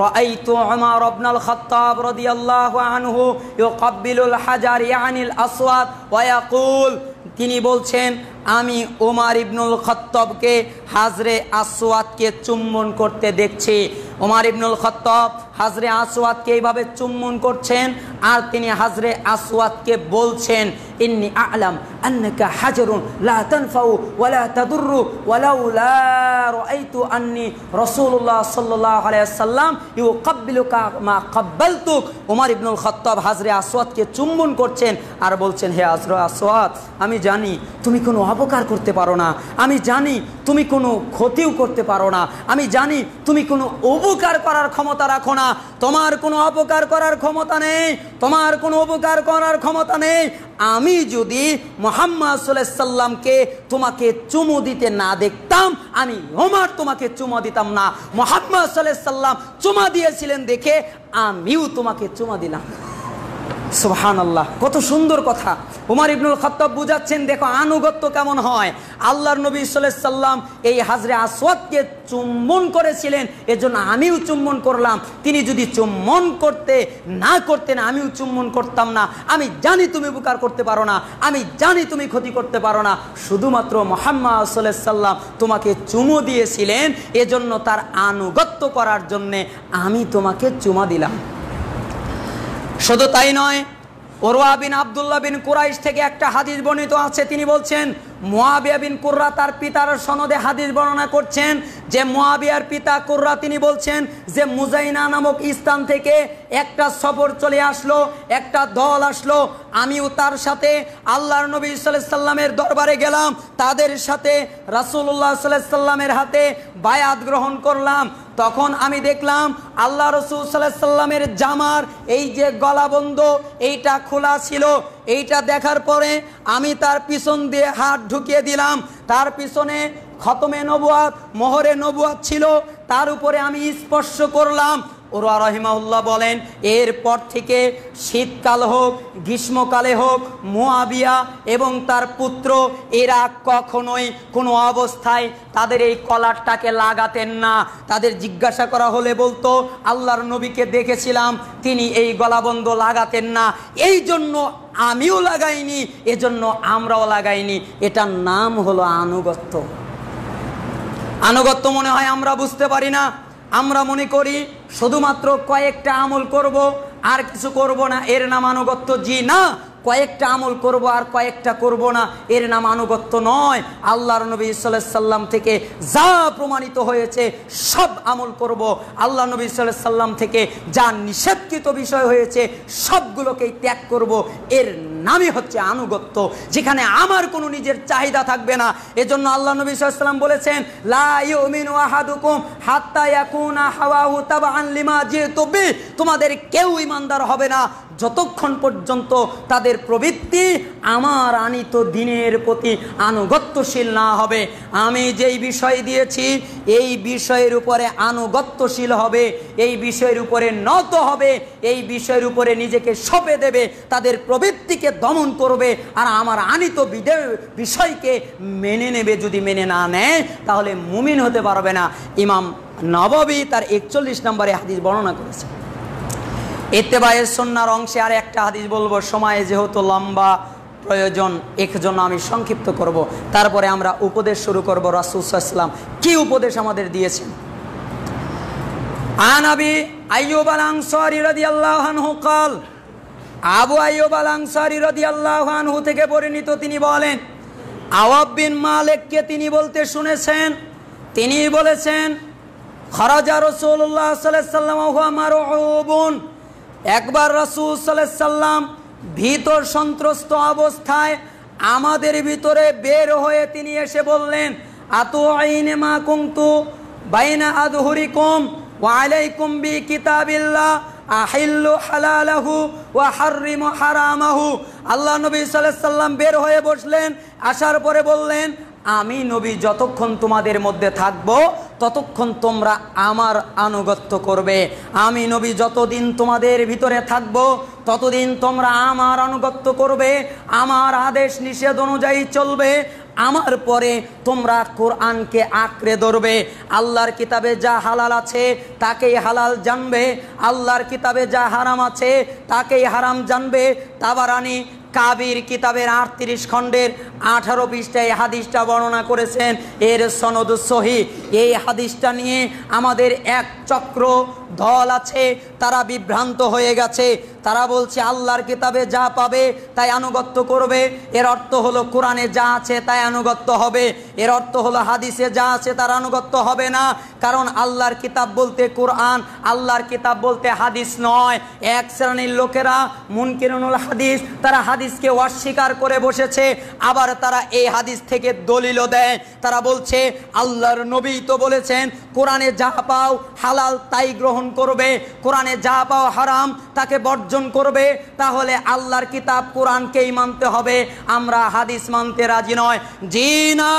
রাআইতু উমর ইবনুল খাত্তাব রাদিয়াল্লাহু আনহু ইউকাব্বিলুল হাজার ইয়ানিল আসওয়াদ ওয়া ইয়াকুল, তিনি বলছেন আমি উমর ইবনুল খাত্তাবকে হাজরে আসওয়াদকে চুম্বন করতে দেখছি। উমর ইবনুল খাত্তাব হাজরে আসওয়াদকে এইভাবে চুম্বন করছেন আর তিনি হাজরে আসওয়াদকে বলছেন, ইন্নী আ'লাম আন্নাকা হাজারুন লা তানফাউ ওয়া লা তাদুররু ওয়ালাউলা রাআইতু আন্নী রাসূলুল্লাহ সাল্লাল্লাহু আলাইহি ওয়াসাল্লাম ইউকাব্বিলুকা মা কাব্বালতুক। উমর ইবনুল খাত্তাব হাজরে আসওয়াদকে চুম্বন করছেন আর বলছেন, হে হাজরে আসওয়াদ, আমি জানি তুমি কোনো অপকার করতে পারো না, আমি জানি তুমি কোনো ক্ষতিও করতে পারো না, আমি জানি তুমি কোনো উপকার করার ক্ষমতা রাখো না, তোমার কোনো অপকার করার ক্ষমতা নেই, তোমার কোনো উপকার করার ক্ষমতা নেই। আমি যদি মুহাম্মদ সাল্লাল্লাহু আলাইহি সাল্লামকে তোমাকে চুমু দিতে না দেখতাম, আমি ওমর তোমাকে চুমা দিতাম না। মুহাম্মদ সাল্লাল্লাহু আলাইহি সাল্লাম চুমা দিয়েছিলেন দেখে আমিও তোমাকে চুমা দিলাম। সুবহানাল্লাহ, কত সুন্দর কথা। উমর ইবনুল খাত্তাব বুঝাচ্ছেন, দেখো আনুগত্য কেমন হয়। আল্লাহর নবী সাল্লাল্লাহু আলাইহি সাল্লাম এই হাজরে আসওয়াদকে চুম্বন করেছিলেন, এজন্য আমিও চুম্বন করলাম। তিনি যদি চুম্বন না করতেন আমিও চুম্বন করতাম না। আমি জানি তুমি উপকার করতে পারো না, আমি জানি তুমি ক্ষতি করতে পারো না, শুধুমাত্র মুহাম্মদ সাল্লাল্লাহু আলাইহি সাল্লাম তোমাকে চুমু দিয়েছিলেন, এজন্য তার আনুগত্য করার জন্যে আমি তোমাকে চুমা দিলাম। শুধু তাই নয়, উরওয়া বিন আব্দুল্লাহ বিন কুরাইশ থেকে একটা হাদিস বর্ণিত আছে, তিনি বলছেন মুয়াবিয়া বিন কুররা তার পিতার সনদে হাদিস বর্ণনা করছেন যে মুয়াবিয়ার পিতা কুররা তিনি বলছেন যে মুজাইনা নামক স্থান থেকে একটা সফর চলে আসলো, একটা দল আসলো, আমিও তার সাথে আল্লাহর নবী সাল্লাল্লাহু আলাইহি সাল্লামের দরবারে গেলাম, তাদের সাথে রাসূলুল্লাহ সাল্লাল্লাহু আলাইহি সাল্লামের হাতে বায়াত গ্রহণ করলাম। তখন আমি দেখলাম আল্লাহ রাসূল সাল্লাল্লাহু আলাইহি সাল্লামের জামার এই যে গলাবন্ধ এইটা খোলা ছিল। এইটা দেখার পরে আমি তার পিছন দিয়ে হাত ঢুকিয়ে দিলাম, তার পিছনে খতমে নবুয়াত মোহরে নবুয়াত ছিল, তার উপরে আমি স্পর্শ করলাম। উরওয়া রাহিমাহুল্লাহ বলেন, এরপর থেকে শীতকাল হোক গ্রীষ্মকালে হোক মুয়াবিয়া এবং তার পুত্র এরা কখনোই কোনো অবস্থায় তাদের এই কলারটাকে লাগাতেন না। তাদের জিজ্ঞাসা করা হলে বলতো আল্লাহর নবীকে দেখেছিলাম তিনি এই গলাবন্ধ লাগাতেন না, এই জন্য আমিও লাগাইনি, এজন্য আমরাও লাগাইনি। এটার নাম হলো আনুগত্য। আনুগত্য মনে হয় আমরা বুঝতে পারি না, আমরা মনে করি শুধুমাত্র কয়েকটা আমল করব আর কিছু করব না, এর নাম আনুগত্য? জি না। কয়েকটা আমল করব আর কয়েকটা করব না, এর নাম আনুগত্য নয়। আল্লাহর নবী সাল্লাল্লাহু আলাইহি সাল্লাম থেকে যা প্রমাণিত হয়েছে সব আমল করব, আল্লাহ নবী সাল্লাল্লাহু আলাইহি সাল্লাম থেকে যা নিষেধকৃত বিষয় হয়েছে সবগুলোকেই ত্যাগ করব, এর নামই হচ্ছে আনুগত্য, যেখানে আমার কোনো নিজের চাহিদা থাকবে না। এজন্য আল্লাহ নবী সাল্লাল্লাহু আলাইহি সাল্লাম বলেছেন, লা ইউমিনু আহাদুকুম হাত্তা ইয়াকুনা হাওয়াহু তাবআন লিমা জিতু বি, তোমাদের কেউ ঈমানদার হবে না যতক্ষণ পর্যন্ত তাদের প্রবৃত্তি আমার আনিত দ্বীনের প্রতি আনুগত্যশীল না হবে। আমি যেই বিষয় দিয়েছি এই বিষয়ের উপরে আনুগত্যশীল হবে, এই বিষয়ের উপরে নত হবে, এই বিষয়ের উপরে নিজেকে সঁপে দেবে, তাদের প্রবৃত্তিকে দমন করবে আর আমার আনিত বিষয়কে মেনে নেবে। যদি মেনে না নেয় তাহলে মুমিন হতে পারবে না। ইমাম নববী তার 41 নম্বরে হাদিস বর্ণনা করেছে। ইত্তেবায়ে সুন্নাহর অংশে আর একটা হাদিস বলবো, সময়ে যেহেতু লম্বা প্রয়োজন এজন্য আমি সংক্ষিপ্ত করব, তারপরে আমরা উপদেশ শুরু করব। রাসূল সাল্লাল্লাহু আলাইহি ওয়াসাল্লাম কি উপদেশ আমাদের দিয়েছেন। আন আবি আইয়ুব আল আনসারী রাদিয়াল্লাহু আনহু قال, আবু আইয়ুব আল আনসারী রাদিয়াল্লাহু আনহু থেকে বর্ণিত, তিনি বলেন, আওয়াব বিন মালিককে তিনি বলতে শুনেছেন, তিনি বলেছেন, খরাজা রাসূলুল্লাহ সাল্লাল্লাহু আলাইহি ওয়াসাল্লাম ওয়া হুয়া মারউবুন, একবার রাসূল সাল্লাল্লাহু আলাইহি ওয়াসাল্লাম ভীত সন্ত্রস্ত অবস্থায় আমাদের ভিতরে বের হয়ে তিনি এসে বললেন, আতুআইনে মা কুনতু বাইনা আযহুরিকুম ওয়া আলাইকুম বি কিতাবিল্লাহ আহিল্লু হালালাহু ওয়া হাররিমু হারামাহু। আল্লাহ নবী সাল্লাল্লাহু আলাইহি ওয়াসাল্লাম বের হয়ে বসলেন, আসার পরে বললেন, আমি নবী যতক্ষণ তোমাদের মধ্যে থাকব ততক্ষণ তোমরা আমার আনুগত্য করবে। আমি নবী যতদিন তোমাদের ভিতরে থাকব ততদিন তোমরা আমার আনুগত্য করবে, আমার আদেশ নিষেধ অনুযায়ী চলবে। আমার পরে তোমরা কোরআনকে আঁকড়ে ধরবে। আল্লাহর কিতাবে যা হালাল আছে তাকেই হালাল জানবে, আল্লাহর কিতাবে যা হারাম আছে তাকেই হারাম জানবে। তাবারানি কাবির কিতাবের 38 খণ্ডের 18 পৃষ্ঠায় হাদিসটা বর্ণনা করেছেন, এর সনদ সহিহ। এই হাদিসটা নিয়ে আমাদের এক চক্র দল আছে, তারা বিভ্রান্ত হয়ে গেছে। তারা বলছে আল্লাহর কিতাবে যা পাবে তাই আনুগত্য করবে, এর অর্থ হলো কোরআনে যা আছে তাই আনুগত্য হবে। এর অর্থ হলো হাদিসে যা আছে তার আনুগত্য হবে না, কারণ আল্লাহর কিতাব বলতে কোরআন, আল্লাহর কিতাব বলতে হাদিস নয়। এক শ্রেণীর লোকেরা মুনকিরুল হাদিস, তারা হাদিসকে অস্বীকার করে বসেছে, আবার তারা এই হাদিস থেকে দলিলও দেয়। তারা বলছে আল্লাহর নবী তো বলেছেন কোরআনে যা পাও হালাল তাই গ্রহণ করবে, কোরআনে যা পাও হারাম তাকে বর্জন করবে, তাহলে আল্লাহর কিতাব কোরআনকেই মানতে হবে, আমরা হাদিস মানতে রাজি নয়। জি না,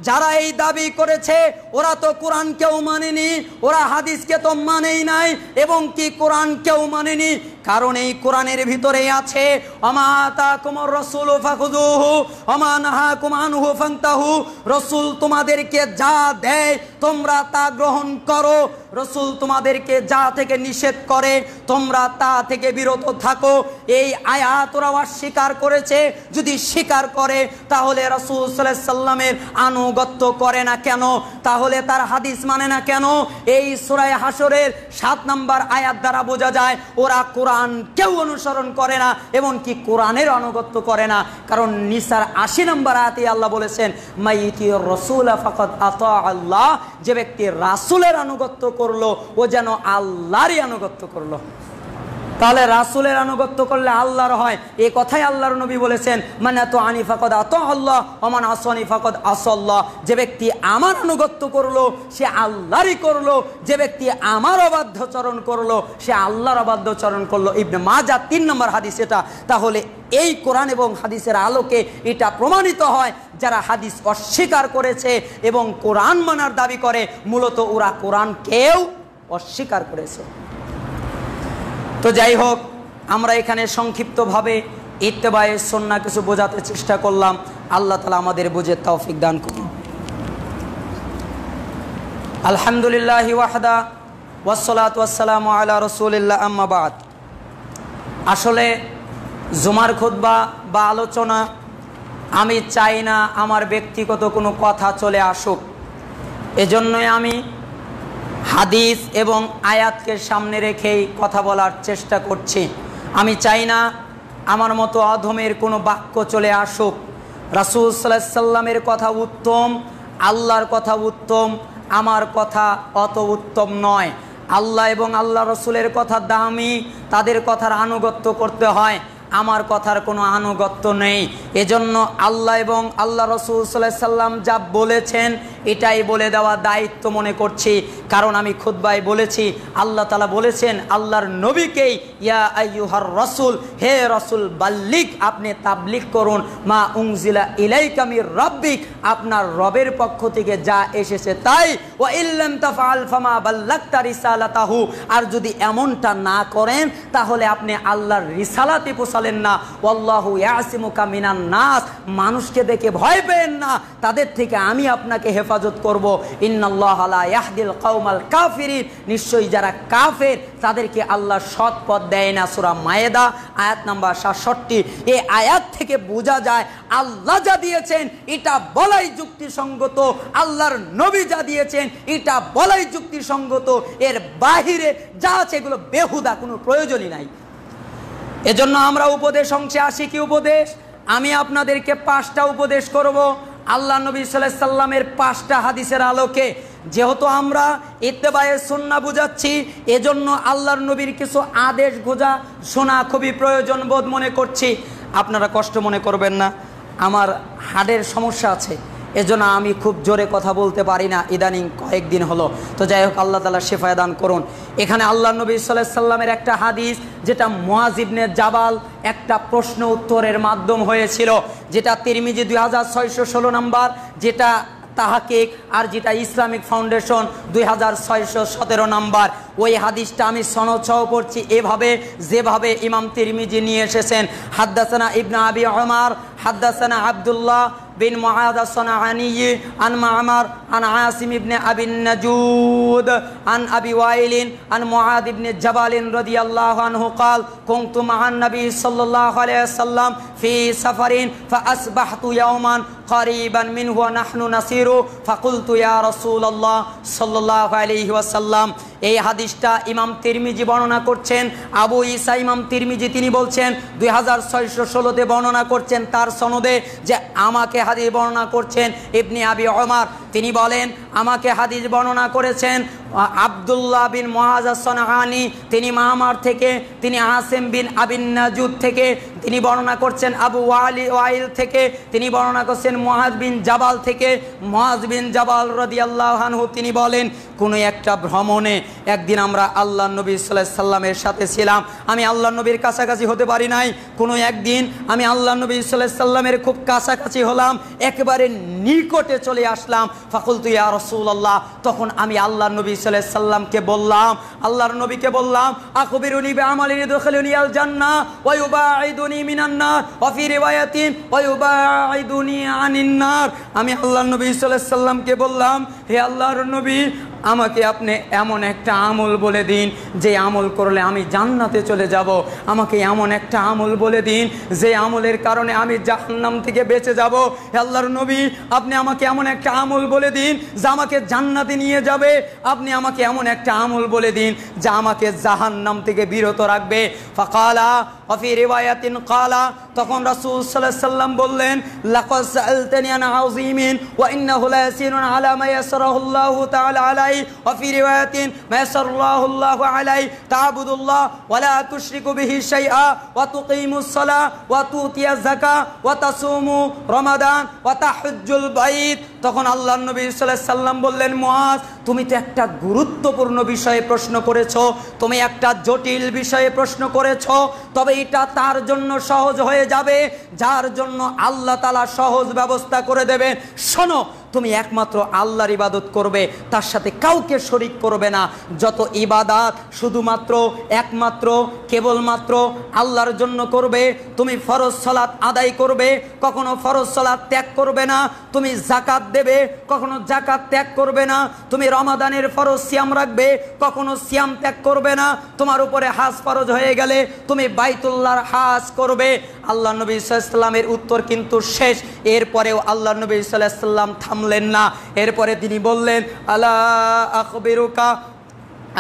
যারা এই দাবি করেছে ওরা তো কোরআনকেও মানেনি, ওরা হাদিসকে তো মানেই নাই, এবং কি কোরআনকেও মানেনি, কারণ এই কোরআনের ভিতরেই আছে ওমা আতাকুমুর রাসূলু ফাখুযুহু ওমা নাহাকুম আনহু ফান্তাহু। রাসূল তোমাদেরকে যা দেয় তোমরা তা গ্রহণ করো, রাসূল তোমাদেরকে যা থেকে নিষেধ করে তোমরা তা থেকে বিরত থাকো। এই আয়াত ওরা অস্বীকার করেছে, যদি স্বীকার করে তাহলে রাসূল সাল্লাল্লাহু আলাইহি সাল্লামের আনুগত্য করে না কেন, তাহলে তার হাদিস মানে না কেন? এই সূরা হাশরের 7 নম্বর আয়াত দ্বারা বোঝা যায় ওরা কোরআন কেউ অনুসরণ করে না, এবং কি কোরআনের আনুগত্য করে না। কারণ নিসার 80 নম্বর আয়াতে আল্লাহ বলেছেন, মাইয়ুতির রাসূল ফাকাদ আতা আল্লাহ, যে ব্যক্তি রাসূলের আনুগত্য করলো ও যেন আল্লাহরই আনুগত্য করলো। তাহলে রাসূলের আনুগত্য করলে আল্লাহর হয়, এই কথাই আল্লাহর নবী বলেছেন, মান আতাআনি ফাকাদ আতা আল্লাহ ওয়া মান আসানি ফাকাদ আসাল্লাহ। যে ব্যক্তি আমার আনুগত্য করলো সে আল্লাহরই করলো, যে ব্যক্তি আমার অবাধ্যচরণ করলো সে আল্লাহর অবাধ্যচরণ করলো। ইবনে মাজাহ 3 নম্বর হাদিস এটা। তাহলে এই কোরআন এবং হাদিসের আলোকে এটা প্রমাণিত হয়, যারা হাদিস অস্বীকার করেছে এবং কোরআন মানার দাবি করে মূলত ওরা কোরআনকেও অস্বীকার করেছে। তো যাই হোক, আমরা এখানে সংক্ষিপ্তভাবে ইত্তেবায়ে সুন্নাহ কিছু বোঝাতে চেষ্টা করলাম। আল্লাহ তাআলা আমাদের বুঝে তৌফিক দান করুন। আলহামদুলিল্লাহি ওয়াহদা ওয়াসসালাতু ওয়াসসালামু আলা রাসূলিল্লাহ, আম্মা বাদ। আসলে জুমার খুতবা বা আলোচনা আমি চাই না আমার ব্যক্তিগত কোনো কথা চলে আসুক, এজন্যই আমি হাদিস এবং আয়াতকে সামনে রেখেই কথা বলার চেষ্টা করছি। আমি চাই না আমার মতো অধমের কোনো বাক্য চলে আসুক। রাসূল সাল্লাল্লাহু আলাইহি সাল্লামের কথা উত্তম, আল্লাহর কথা উত্তম, আমার কথা অত উত্তম নয়। আল্লাহ এবং আল্লাহ রসুলের কথা দামি, তাদের কথার আনুগত্য করতে হয়, আমার কথার কোনো আনুগত্য নেই। এজন্য আল্লাহ এবং আল্লাহ রসুল সাল্লাল্লাহু আলাইহি সাল্লাম যা বলেছেন এটাই বলে দেওয়া দায়িত্ব মনে করছি। কারণ আমি খুতবায় বলেছি, আল্লাহ তাআলা বলেছেন আল্লাহর নবীকেই, ইয়া আইয়ুহার রাসূল, হে রাসূল, বাল্লিগ, আপনি তাবলীগ করুন, মা উনজিলা ইলাইকা মির রাব্বিক, আপনার রবের পক্ষ থেকে যা এসেছে তাই। ওয়া ইল্লাম তাফআল ফামা বাল্লাগতা রিসালাতাহু, আর যদি এমনটা না করেন তাহলে আপনি আল্লাহর রিসালাতে পৌঁছালেন না। ওয়াল্লাহু ইয়াসিমুকা মিনান নাস, মানুষকে দেখে ভয় পেয়েন না, তাদের থেকে আমি আপনাকে হেফাজত করব। ইন্নাল্লাহা লা ইয়াহদিল কওমাল কাফিরিন, নিশ্চয়ই যারা কাফের তাদেরকে আল্লাহ সৎ পথ দেয় না। সূরা মায়েদা আয়াত নাম্বার 67। এই আয়াত থেকে বোঝা যায় আল্লাহ যা দিয়েছেন এটা বলাই যুক্তিসঙ্গত, আল্লাহর নবী যা দিয়েছেন এটা বলাই যুক্তিসঙ্গত, এর বাহিরে যা আছে এগুলো বেহুদা, কোনো প্রয়োজনই নাই। এজন্য আমরা উপদেশ অংশে আসি। কি উপদেশ? আমি আপনাদেরকে 5টা উপদেশ করব আল্লাহ নবী সাল্লাল্লাহু আলাইহি সাল্লামের 5টা হাদিসের আলোকে। যেহেতু আমরা ইত্তেবায়ে সুন্নাহ বুঝাচ্ছি, এজন্য আল্লাহর নবীর কিছু আদেশ বোঝা শোনা খুবই প্রয়োজন বোধ মনে করছি। আপনারা কষ্ট মনে করবেন না, আমার হাড়ের সমস্যা আছে, এজন্য আমি খুব জোরে কথা বলতে পারি না ইদানিং কয়েকদিন হলো। তো যাই হোক, আল্লাহ তাআলা শিফা দান করুন। এখানে আল্লাহ নবী সাল্লাল্লাহু আলাইহি সাল্লামের একটা হাদিস, যেটা মুআয ইবনে জাবাল একটা প্রশ্ন উত্তরের মাধ্যম হয়েছিল, যেটা তিরমিজি 2616 নাম্বার, যেটা তাহাকিক, আর যেটা ইসলামিক ফাউন্ডেশন 2617 নাম্বার। ওই হাদিসটা আমি সনদ সহ পড়ছি এভাবে, যেভাবে ইমাম তিরমিজি নিয়ে এসেছেন। হাদ্দাসানা ইবনে আবি উমার হাদ্দাসানা আব্দুল্লাহ বিন মুআদ আস-সানাআনি আন মা'মার আন আসিম ইবনে আবি নাজুদ আন আবি ওয়াইল আন মুআদ ইবনে জাবাল রাদিয়াল্লাহু আনহু قال كنت مع النبي صلى الله عليه وسلم في سفر فأصبحت يوما قريبا منه ونحن نسير فقلت يا رسول الله صلى الله عليه وسلم। এই হাদিসটা ইমাম তিরমিজি বর্ণনা করছেন। আবু ঈসা ইমাম তিরমিজি তিনি বলছেন 2616তে বর্ণনা করছেন তার সনদে, যে আমাকে হাদিস বর্ণনা করছেন ইবনে আবি উমার। তিনি বলেন আমাকে হাদিস বর্ণনা করেছেন আব্দুল্লাহ বিন মুআজ আস-সানাআনি, তিনি মা'মার থেকে, তিনি আসিম বিন আবিন নাজুদ থেকে, তিনি বর্ণনা করছেন আবু ওয়াইল থেকে, তিনি বর্ণনা করছেন মুআজ বিন জাবাল থেকে। মুআজ বিন জাবাল রাদিয়াল্লাহু আনহু তিনি বলেন, কোনো একটা ভ্রমণে একদিন আমরা আল্লাহ নবী সাল্লাল্লাহু আলাইহি সাল্লামের সাথে ছিলাম। আমি আল্লাহ নবীর কাছাকাছি হতে পারি নাই। কোনো একদিন আমি আল্লাহ নবী সাল্লাল্লাহু আলাইহি সাল্লামের খুব কাছাকাছি হলাম, একেবারে নিকটে চলে আসলাম। ফাকুলতু ইয়া রাসূলুল্লাহ, তখন আমি আল্লাহ নবী সাল্লাল্লাহু আলাইহি সাল্লামকে বললাম, আল্লাহর নবীকে বললাম, আখবিরুনি বিআমালিন ইদখিলুনি আল জান্নাহ ওয়া ইউবাঈদুনি মিনান নার ওয়া ফি রিওয়ায়াতিন ওয়া ইউবাঈদুনি আনিন নার। আমি আল্লাহর নবী সাল্লাল্লাহু আলাইহি সাল্লামকে বললাম, হে আল্লাহর নবী, আমাকে আপনি এমন একটা আমল বলে দিন যে আমল করলে আমি জান্নাতে চলে যাব। আমাকে এমন একটা আমল বলে দিন যে আমলের কারণে আমি জাহান্নাম থেকে বেঁচে যাব। হে আল্লাহর নবী, আপনি আমাকে এমন একটা আমল বলে দিন যা আমাকে জান্নাতে নিয়ে যাবে। আপনি আমাকে এমন একটা আমল বলে দিন যা আমাকে জাহান্নাম থেকে বিরত রাখবে। ফাকালা ওয়া ফি রিওয়ায়াতিন কালা, তখন রাসূল সাল্লাল্লাহু আলাইহি সাল্লাম বললেন, লাকাদ সাআলতানি আন আযীমিন ওয়া ইন্নাহু লা ইয়াসিরুন আলা মা ইয়াসরাহুল্লাহু তাআলা আলাইহি ওয়া ফি রিওয়ায়াতিন মা ইয়াসরাহুল্লাহু আলাইহি তা'বুদুল্লাহ ওয়া লা তুশরিকু বিহি শাইআ ওয়া তুকিমুস সালাহ ওয়া তুতিয়াজ যাকাহ ওয়া তাসুমু রমাদান ওয়া তাহজ্জুল বাইত। তখন আল্লাহর নবী সাল্লাল্লাহু আলাইহি সাল্লাম বললেন, মুআজ, তুমি তো একটা গুরুত্বপূর্ণ বিষয়ে প্রশ্ন করেছো, তুমি একটা জটিল বিষয়ে প্রশ্ন করেছো, তবে এটা তার জন্য সহজ হয়ে যাবে যার জন্য আল্লাহ তাআলা সহজ ব্যবস্থা করে দেবেন। শোনো, তুমি একমাত্র আল্লাহর ইবাদত করবে, তার সাথে কাউকে শরীক করবে না। যত ইবাদত শুধুমাত্র একমাত্র কেবলমাত্র আল্লাহর জন্য করবে। তুমি ফরজ সালাত আদায় করবে, কখনো ফরজ সালাত ত্যাগ করবে না। তুমি যাকাত দেবে, কখনো যাকাত ত্যাগ করবে না। তুমি রমাদানের ফরজ সিয়াম রাখবে, কখনো সিয়াম ত্যাগ করবে না। তোমার উপরে হাজ ফরজ হয়ে গেলে তুমি বাইতুল্লাহর হাজ করবে। আল্লাহ নবী সাল্লাল্লাহু আলাইহি সাল্লামের উত্তর কিন্তু শেষ। এরপরেও আল্লাহ নবী সাল্লাল্লাহু আলাইহি সাল্লাম থামলেন না। এরপরে তিনি বললেন, আলা আখবিরুকা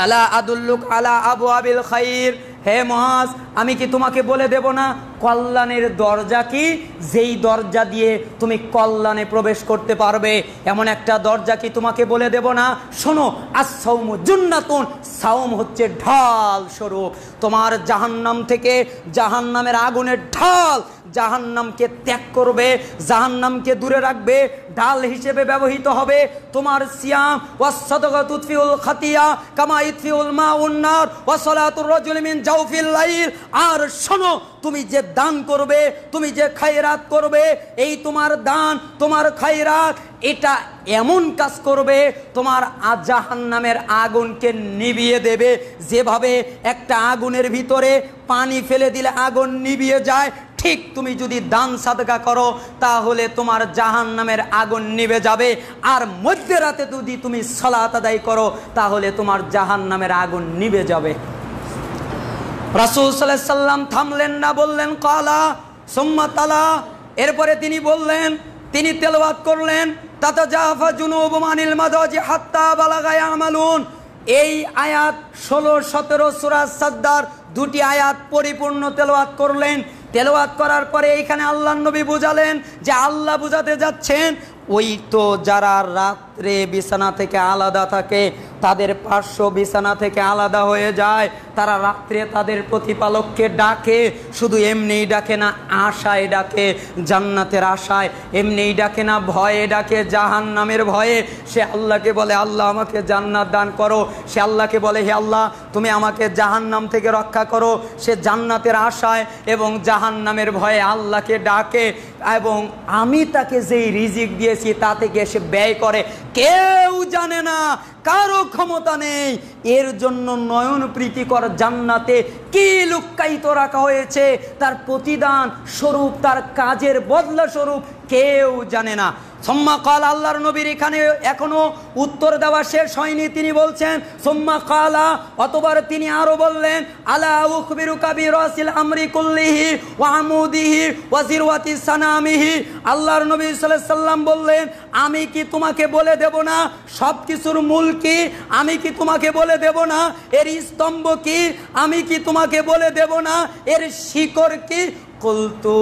আলা আদুল্লুক আলা আবওয়াবিল খাইর, হে মুআজ আমি কি তোমাকে বলে দেব না কল্যাণের দরজা কি, যেই দরজা দিয়ে তুমি কল্যাণে প্রবেশ করতে পারবে, এমন একটা দরজা কি তোমাকে বলে দেব না? শোনো, আস-সাওমু জুন্নাতুন, সাওম হচ্ছে ঢাল স্বরূপ। তোমার জাহান্নাম থেকে, জাহান্নামের আগুনের ঢাল, জাহান্নামকে ত্যাগ করবে, জাহান্নামকে দূরে রাখবে, ঢাল হিসেবে ব্যবহৃত হবে তোমার সিয়াম। ওয়াস-সাদাকা তুতফিউল খাতিয়া কামা ইতফিউল মাউন নার ওয়া সালাতুর রাজুলি মিন জাওফিল লাইল। আর শোনো, তুমি যে দান করবে, তুমি যে খায়রাত করবে, এই তোমার দান, তোমার খায়রাত, এটা এমন কাজ করবে তোমার জাহান্নামের আগুনকে নিভিয়ে দেবে। যেভাবে একটা আগুনের ভিতরে পানি ফেলে দিলে আগুন নিভিয়ে যায়, ঠিক তুমি যদি দান সাদকা করো তাহলে তোমার জাহান্নামের আগুন নিভে যাবে। আর মধ্যরাতে যদি তুমি সালাত আদায় করো তাহলে তোমার জাহান্নামের আগুন নিভে যাবে। রাসূল সাল্লাল্লাহু আলাইহি সাল্লাম থামলেন না, বললেন কালা সুম্মা তালা। এরপরে তিনি বললেন, তিনি তেলাওয়াত করলেন তাতাজাফা জুনুবুহুম আনিল মাদাজি হাত্তা বালাগা ইয়ামালুন। এই আয়াত 16-17 সূরা সাজদার দুটি আয়াত পরিপূর্ণ তেলাওয়াত করলেন। তেলাওয়াত করার পরে এইখানে আল্লাহর নবী বুঝালেন যে আল্লাহ বুঝাতে যাচ্ছেন ওই তো যারা রাত্রে বিছানা থেকে আলাদা থাকে, তাদের পার্শ্ব বিছানা থেকে আলাদা হয়ে যায়, তারা রাত্রে তাদের প্রতিপালককে ডাকে, শুধু এমনিই ডাকে না, আশায় ডাকে, জান্নাতের আশায়, এমনিই ডাকে না, ভয়ে ডাকে, জাহান্নামের ভয়ে। সে আল্লাহকে বলে আল্লাহ আমাকে জান্নাত দান করো, সে আল্লাহকে বলে হে আল্লাহ তুমি আমাকে জাহান্নাম থেকে রক্ষা করো। সে জান্নাতের আশায় এবং জাহান্নামের ভয়ে আল্লাহকে ডাকে, এবং আমি তাকে যেই রিজিক দিয়েছি তা থেকে সে ব্যয় করে। কেউ জানে না, কারো ক্ষমতা নেই। এর জন্য নয়ন প্রীতিকর জান্নাতে কি লুক্কায়িত রাখা হয়েছে, তার প্রতিদান স্বরূপ, তার কাজের বদলা স্বরূপ কেউ জানে না। সুম্মা কাল, আল্লাহর নবীর এখানে এখনো উত্তর দেওয়া শেষ হয়নি, তিনি বলছেন সুম্মা কালা, অতবার তিনি আরো বললেন আলা উখবিরুকা বিরাসিল আমরি কুল্লিহি ওয়া আমুদিহি ওয়া জিরওয়াতি সানামিহি। আল্লাহর নবী সাল্লাল্লাহু আলাইহি সাল্লাম বললেন আমি কি তোমাকে বলে দেব না সব কিছুর মূল কি, আমি কি তোমাকে বলে দেব না এর স্তম্ভ কি, আমি কি তোমাকে বলে দেব না এর শিকড় কি? কুলতু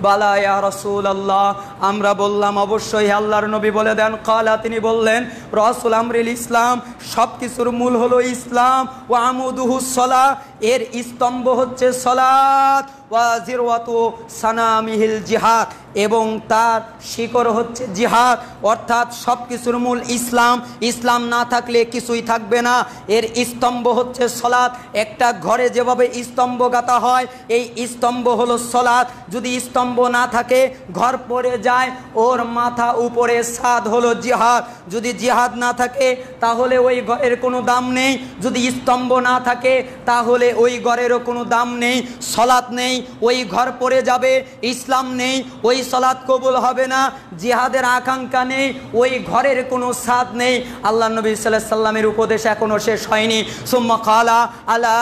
বালা ইয়া রাসূলুল্লাহ, আমরা বললাম অবশ্যই আল্লাহর নবী বলে দেন। কালা, তিনি বললেন রাসূল আমরিল ইসলাম, সব কিছুর মূল হলো ইসলাম, ওয়া আমুদুহুস সালাহ, এর স্তম্ভ হচ্ছে সালাত, ওয়া জিরওয়াতু সানামিহিল জিহাদ, এবং তার শিকড় হচ্ছে জিহাদ। অর্থাৎ সব কিছুর মূল ইসলাম, ইসলাম না থাকলে কিছুই থাকবে না। এর স্তম্ভ হচ্ছে সালাত। একটা ঘরে যেভাবে স্তম্ভ গাঁথা হয়, এই স্তম্ভ হলো সালাত। যদি স্তম্ভ না থাকে ঘর পড়ে যায়, ওর মাথা উপরে ছাদ হলো জিহাদ। যদি জিহাদ না থাকে তাহলে ওই ঘরের কোনো দাম নেই। যদি স্তম্ভ না থাকে তাহলে ওই ঘরেরও কোনো দাম নেই। সালাত নেই, ওই ঘর পড়ে যাবে। ইসলাম নেই, ওই সালাত কবুল হবে না। জিহাদের আকাঙ্ক্ষা নেই, ওই ঘরের কোনো সাদ নেই। আল্লাহ নবী সাল্লাল্লাহু আলাইহি সাল্লামের উপদেশ এখনো শেষ হয়নি। সুম্মা কালা আলা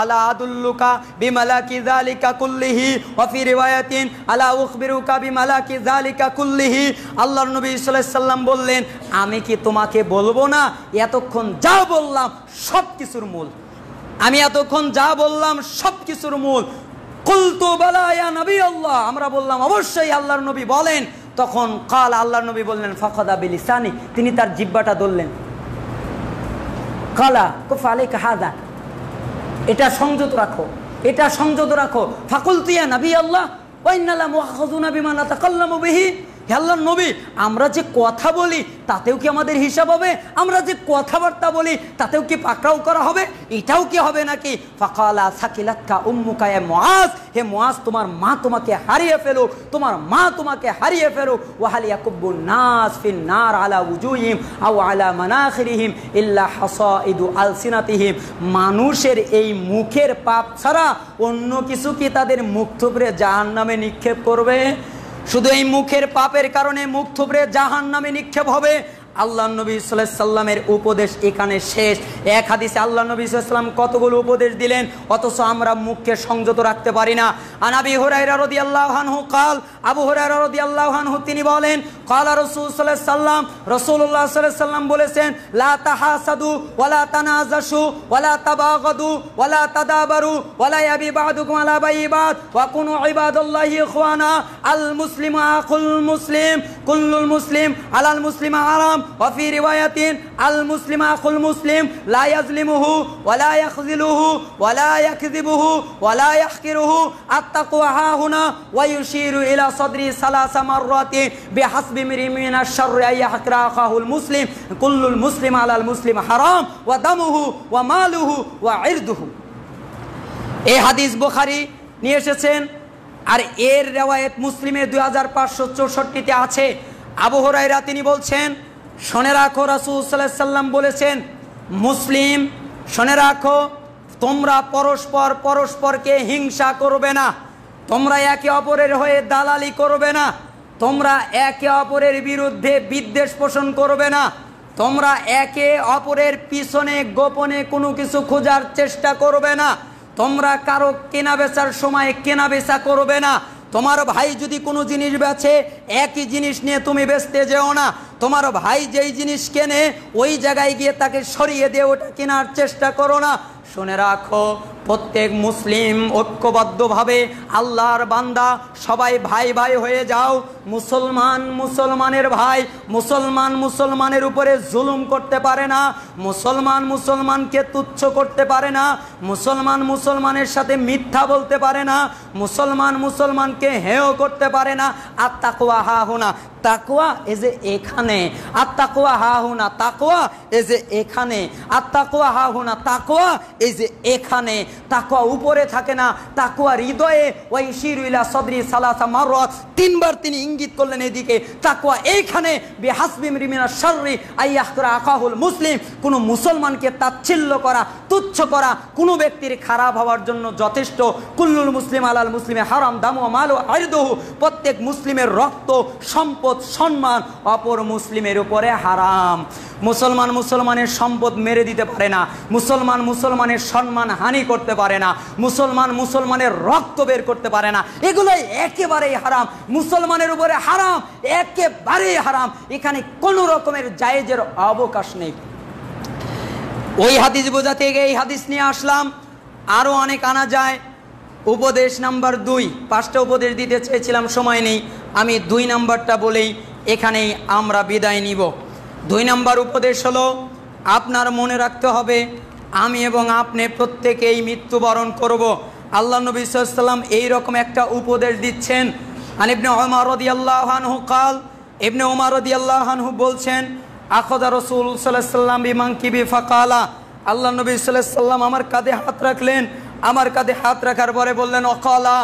আলা আদুল্লুকা বিমালাকি যালিকা কুল্লিহি ওয়া ফি রিওয়ায়াতিন আলা উখবিরুকা বিমালাকি যালিকা কুল্লিহি। আল্লাহর নবী সাল্লাল্লাহু আলাইহি সাল্লাম বললেন আমি কি তোমাকে বলবো না এতক্ষণ যা বললাম সব কিছুর মূল, আমি এতক্ষণ যা বললাম সব কিছুর মূল। কুলতু বালা ইয়া নবী আল্লাহ, আমরা বললাম অবশ্যই আল্লাহর নবী বলেন। তখন কাল, আল্লাহর নবী বললেন ফাখাদা বিলিসানি, তিনি তার জিহ্বাটা ধরলেন। কালা কুফা আলাইকা হাযা, এটা সংযত রাখো, এটা সংযত রাখো। ফাকুলতু ইয়া নবী আল্লাহ ওয়া ইন্না লা মুআখাযুনা বিমা নাতাকাল্লামু বিহি, হে আল্লাহর নবী আমরা যে কথা বলি তাতেও কি আমাদের হিসাব হবে? আমরা যে কথাবার্তা বলি তাতেও কি পাকড়াও করা হবে? এটাও কি হবে নাকি? ফাকালা সাকিলাতকা উম্মুকা ইয়া মুআজ, হে মুআজ তোমার মা তোমাকে হারিয়ে ফেলো, তোমার মা তোমাকে হারিয়ে ফেলো। ওয়া হাল ইয়াকুবুন নাস ফিন নার আলা উজুহিম আও আলা মানাখিরিহিম ইল্লা হাসাইদু আলসিনাতিহিম, মানুষের এই মুখের পাপ ছাড়া অন্য কিছু কি তাদের মুখ থুবড়ে জাহান্নামে নিক্ষেপ করবে? শুধু এই মুখের পাপের কারণে মুখ থুবড়ে জাহান্নামে নিক্ষেপ হবে। আল্লাহ নবী সাল্লাল্লাহু আলাইহি সাল্লামের উপদেশ এখানে শেষ। এক হাদিসে আল্লাহ নবী সাল্লাল্লাহু আলাইহি সাল্লাম কতগুলো উপদেশ দিলেন, অথচ আমরা মুখকে সংযত রাখতে পারি না। আন আবি হুরায়রা রাদিয়াল্লাহু আনহু قال, আবু হুরায়রা রাদিয়াল্লাহু আনহু তিনি বলেন, قال রাসূল সাল্লাল্লাহু আলাইহি সাল্লাম, রাসূলুল্লাহ সাল্লাল্লাহু আলাইহি সাল্লাম বলেছেন, লা তাহাসাদু ওয়ালা তানাজাশু ওয়ালা তাবাগাদু ওয়ালা তাদাবারু ওয়ালা ইয়াবি বা'দুকুম আলা বাইবাদ ওয়া কুনু ইবাদাল্লাহি ইখওয়ানা। আল মুসলিমু আখুল মুসলিম, কুল্লুল মুসলিম আলাল মুসলিম হারাম। ওয়া ফি রিওয়ায়াতিন আল মুসলিম আখুল মুসলিম লা ইয়াজলিমুহু ওয়ালা ইয়াখযিলুহু ওয়ালা ইয়াকযিবুহু ওয়ালা ইয়াহকিরুহু। আত-তাকওয়া হাহুনা ওয়া ইউশিরু ইলা সাদরি সালাসা মাররাতিন বিহাসবি মিনাশ শাররি আন ইয়াহকিরা আখাহুল মুসলিম। কুল্লুল মুসলিম আলাল মুসলিম হারাম ওয়া দামুহু ওয়া মালুহু ওয়া ইরদুহু। এই হাদিস বুখারী নিয়ে এসেছেন, আর এর রিওয়ায়াত মুসলিমের 2564-তে আছে। আবু হুরায়রা তিনি বলছেন, শুনে রাখো রাসূল সাল্লাল্লাহু আলাইহি সাল্লাম বলেছেন, মুসলিম শুনে রাখো, তোমরা পরস্পরকে হিংসা করবে না, তোমরা একে অপরের হয়ে দালালি করবে না, তোমরা একে অপরের বিরুদ্ধে বিদ্বেষ পোষণ করবে না, তোমরা একে অপরের পিছনে গোপনে কোনো কিছু খোঁজার চেষ্টা করবে না, তোমরা কারো কেনা বেচার সময় কেনা বেচা করবে না। তোমার ভাই যদি কোনো জিনিস বেচে, একই জিনিস নিয়ে তুমি বেচতে যেও না। তোমার ভাই যেই জিনিস কেনে ওই জায়গায় গিয়ে তাকে সরিয়ে দিয়ে ওটা কেনার চেষ্টা করো না। শুনে রাখো, প্রত্যেক মুসলিম ঐক্যবদ্ধভাবে আল্লাহর বান্দা সবাই ভাই ভাই হয়ে যাও। মুসলমান মুসলমানের ভাই, মুসলমান মুসলমানের উপরে জুলুম করতে পারে না, মুসলমান মুসলমানকে তুচ্ছ করতে পারে না, মুসলমান মুসলমানের সাথে মিথ্যা বলতে পারে না, মুসলমান মুসলমানকে হেয় করতে পারে না। আর তাকওয়া হাহুনা, তাকওয়া এই যে এখানে, আর তাকওয়া হাহুনা, তাকওয়া এই যে এখানে, আর তাকওয়া হাহুনা, তাকওয়া এই যে এখানে। তাকওয়া উপরে থাকে না, তাকওয়া হৃদয়ে। ওয়া ইশিরু ইলা সাদরি সালাসা মাররাত, তিনবার তিনি ইঙ্গিত করলেন এদিকে। তাকওয়া এইখানে, বিহাসবি মিনাশ শাররি আন ইয়াহকিরা আখাহুল মুসলিম, কোনো মুসলমানকে তাচ্ছিল্য করা, তুচ্ছ করা কোনো ব্যক্তির খারাপ হওয়ার জন্য যথেষ্ট। কুল্লুল মুসলিম আলাল মুসলিমে হারাম দামু ওয়া মালু আরদুহু, প্রত্যেক মুসলিমের রক্ত, সম্পদ, সম্মান অপর মুসলিমের উপরে হারাম। মুসলমান মুসলমানের সম্পদ মেরে দিতে পারে না, মুসলমান মুসলমানের সম্মান হানি করতে পারে না, মুসলমান মুসলমানের রক্ত বের করতে পারে না। এগুলোই একেবারেই হারাম, মুসলমানের উপরে হারাম, একেবারেই হারাম। এখানে কোনো রকমের জায়েজের অবকাশ নেই। ওই হাদিস বোঝাতে গিয়ে এই হাদিস নিয়ে আসলাম, আরও অনেক আনা যায়। উপদেশ নাম্বার 2, 5টা উপদেশ দিতে চেয়েছিলাম, সময় নেই, আমি 2 নাম্বারটা বলেই এখানেই আমরা বিদায় নিব। 2 নাম্বার উপদেশ হলো, আপনার মনে রাখতে হবে আমি এবং আপনি প্রত্যেকেই মৃত্যুবরণ করব। আল্লাহ নবী সাল্লাল্লাহু আলাইহি ওয়াসাল্লাম এইরকম একটা উপদেশ দিচ্ছেন। আন ইবনে উমর রাদিয়াল্লাহু আনহু قال, ইবনে উমর রাদিয়াল্লাহু আনহু বলছেন, আখাযা রাসূল সাল্লাল্লাহু আলাইহি ওয়াসাল্লাম বিমানকিবি ফাকালা, আল্লাহ নবী সাল্লাল্লাহু আলাইহি ওয়াসাল্লাম আমার কাঁধে হাত রাখলেন, আমার কাঁধে হাত রাখার পরে বললেন অকালা,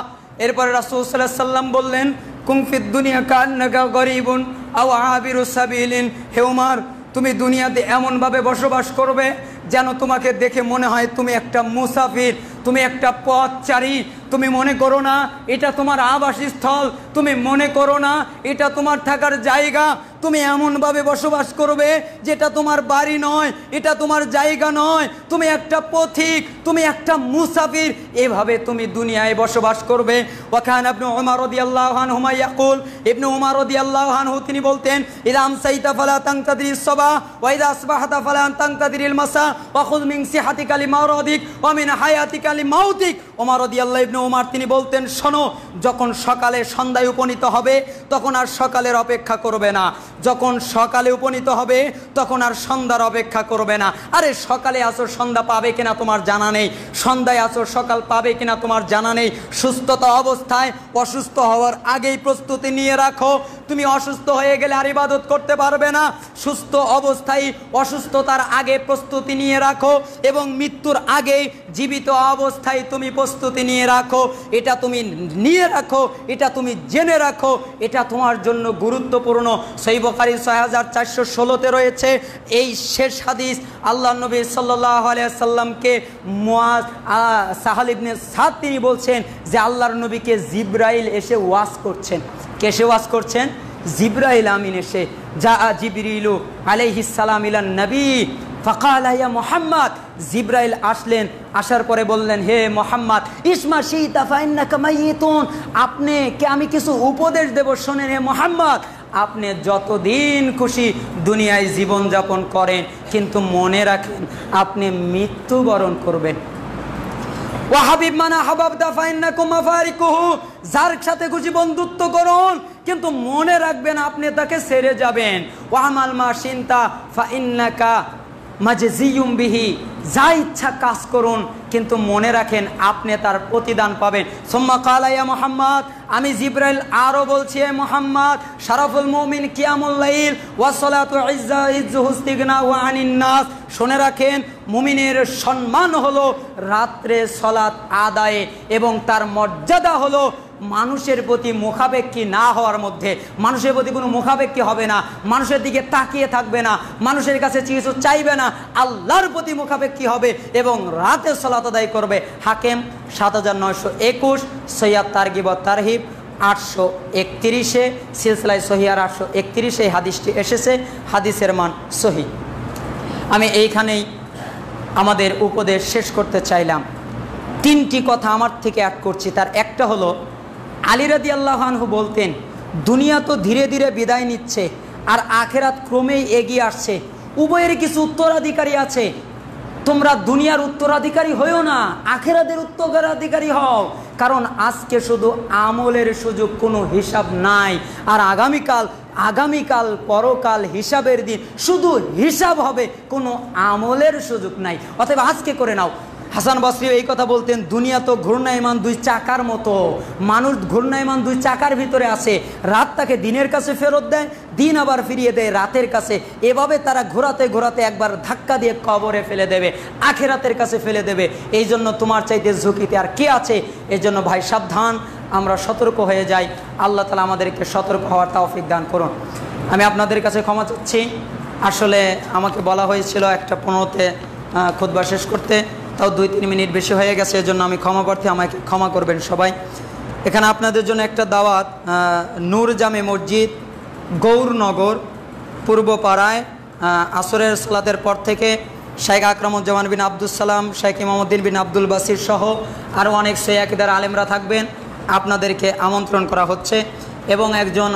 এরপরে রাসূল সাল্লাল্লাহু আলাইহি ওয়াসাল্লাম বললেন কুম ফিদ দুনিয়া কান্নাকা গরিবুন আও আবিরু সাবিলিন, হে উমর তুমি দুনিয়াতে এমনভাবে বসবাস করবে যেন তোমাকে দেখে মনে হয় তুমি একটা মুসাফির, তুমি একটা পথচারী। তুমি মনে করো না এটা তোমার আবাসস্থল, তুমি মনে করো না এটা তোমার থাকার জায়গা। তুমি এমনভাবে বসবাস করবে যেটা তোমার বাড়ি নয়, এটা তোমার জায়গা নয়, তুমি একটা পথিক, তুমি একটা মুসাফির, এভাবে তুমি দুনিয়ায় বসবাস করবে। ওয়াকান ইবনে উমর রাদিয়াল্লাহু আনহুমা ইয়াকুল, ইবনে উমর রাদিয়াল্লাহু আনহু তিনি বলতেন, ইযা আমসাইতা ফালা তানতাদিরিস সাবাহ ওয়া ইযা আসবাহতা ফালা তানতাদিরিল মাসা ওয়া খুয মিন সিহাতিকা লিমারাদিক ওয়া মিন হায়াতিকা লিমাউতিক। উমর রাদিয়াল্লাহু ইবনে উমর তিনি বলতেন, শোনো, যখন সকালে সন্ধ্যায় উপনীত হবে তখন আর সকালের অপেক্ষা করবে না, যখন সকালে উপনীত হবে তখন আর সন্ধ্যার অপেক্ষা করবে না। আরে সকালে আসো সন্ধ্যা পাবে কিনা তোমার জানা নেই, সন্ধ্যায় আসো সকাল পাবে কিনা তোমার জানা নেই। সুস্থতা অবস্থায় অসুস্থ হওয়ার আগেই প্রস্তুতি নিয়ে রাখো। তুমি অসুস্থ হয়ে গেলে আর ইবাদত করতে পারবে না। সুস্থ অবস্থায় অসুস্থতার আগে প্রস্তুতি নিয়ে রাখো, এবং মৃত্যুর আগে জীবিত অবস্থায় তুমি প্রস্তুতি নিয়ে রাখো। এটা তুমি নিয়ে রাখো, এটা তুমি জেনে রাখো, এটা তোমার জন্য গুরুত্বপূর্ণ। সহিহ বুখারী 6416-তে রয়েছে এই শেষ হাদিস। আল্লাহ নবী সাল্লাল্লাহু আলাইহি ওয়াসাল্লামকে মুআজ সাহাল ইবনে সাদ তিনি বলছেন যে আল্লাহর নবীকে জিবরাইল এসে ওয়াজ করছেন। কে এসে ওয়াজ করছেন? জিবরাইল আমিন এসে যা জিবরিলু আলাইহিস সালাম ইলান নবী ফাকালা ইয়া মুহাম্মদ, জিবরাইল আসলেন, আসার পরে বললেন, হে মুহাম্মদ ইসমা শিতা ফাইন্নাকা মাইয়িতুন, আপনি কে আমি কিছু উপদেশ দেব, শোনেন হে মুহাম্মদ, আপনি যতদিন খুশি দুনিয়ায় জীবন যাপন করেন, কিন্তু মনে রাখেন আপনি মৃত্যুবরণ করবেন। ওয়া হাবিব মানা হাবাবদা ফাইন্নাকুম মাফারিকুহু, যার সাথে খুশি বন্ধুত্ব করুন, কিন্তু মনে রাখবেন আপনি তাকে ছেড়ে যাবেন। ওয়া আমাল মা শিনতা ফাইন্নাকা মাজজিয়ুম বিহি, যা ইচ্ছা কাজ করুন, কিন্তু মনে রাখেন আপনি তার প্রতিদান পাবেন। সুম্মা ক্বালা ইয়া মুহাম্মদ, আমি জিবরাইল আরো বলছি, হে মুহাম্মদ, শারাফুল মুমিন কিয়ামুল লাইল ওয়া সালাতু ইজ্জুহু ইস্তিগনা ওয়া আনিন নাস, শুনে রাখেন মুমিনের সম্মান হলো রাত্রে সালাত আদায়ে, এবং তার মর্যাদা হলো মানুষের প্রতি মুখাপেক্ষী না হওয়ার মধ্যে। মানুষের প্রতি কোনো মুখাপেক্ষী হবে না, মানুষের দিকে তাকিয়ে থাকবে না, মানুষের কাছে কিছু চাইবে না, আল্লাহর প্রতি মুখাপেক্ষী হবে এবং রাতে সালাত আদায় করবে। হাকিম 7921, সৈয়দ তারগিব তারহিব 831, সিলসিলায় সহিহার 831 এই হাদিসটি এসেছে, হাদিসের মান সহি। আমি এইখানেই আমাদের উপদেশ শেষ করতে চাইলাম। 3টি কথা আমার থেকে অ্যাড করছি। তার একটা হলো, আলী রাদিয়াল্লাহু আনহু বলতেন, দুনিয়া তো ধীরে ধীরে বিদায় নিচ্ছে আর আখেরাত ক্রমেই এগিয়ে আসছে, উভয়ের কিছু উত্তরাধিকারী আছে, তোমরা দুনিয়ার উত্তরাধিকারী হইও না, আখেরাতের উত্তরাধিকারী হও, কারণ আজকে শুধু আমলের সুযোগ, কোনো হিসাব নাই, আর আগামীকাল পরকাল হিসাবের দিন, শুধু হিসাব হবে, কোনো আমলের সুযোগ নাই, অতএব আজকে করে নাও। হাসান বসরি এই কথা বলতেন, দুনিয়া তো ঘূর্ণায়মান 2 চাকার মতো, মানুষ ঘূর্ণায়মান 2 চাকার ভিতরে আছে, রাত তাকে দিনের কাছে ফেরত দেয়, দিন আবার ফিরিয়ে দেয় রাতের কাছে, এভাবে তারা ঘোরাতে ঘোরাতে একবার ধাক্কা দিয়ে কবরে ফেলে দেবে, আখেরাতের কাছে ফেলে দেবে। এই জন্য তোমার চাইতে ঝুঁকিতে আর কে আছে? এই জন্য ভাই সাবধান, আমরা সতর্ক হয়ে যাই। আল্লাহ তাআলা আমাদেরকে সতর্ক হওয়ার তৌফিক দান করুন। আমি আপনাদের কাছে ক্ষমা চাচ্ছি, আসলে আমাকে বলা হয়েছিল 1:15-তে খুতবা শেষ করতে, তাও 2-3 মিনিট বেশি হয়ে গেছে, এজন্য আমি ক্ষমা প্রার্থী, আমাকে ক্ষমা করবেন সবাই। এখানে আপনাদের জন্য একটা দাওয়াত, নূর জামে মসজিদ, গৌরনগর পূর্বপাড়ায়, আসরের সালাতের পর থেকে শেখ আকরামুজ্জামান বিন আব্দুল সালাম, শেখ ইমামউদ্দিন বিন আব্দুল বাসির সহ আরও অনেক সৈয়দ আলেমরা থাকবেন, আপনাদেরকে আমন্ত্রণ করা হচ্ছে। এবং একজন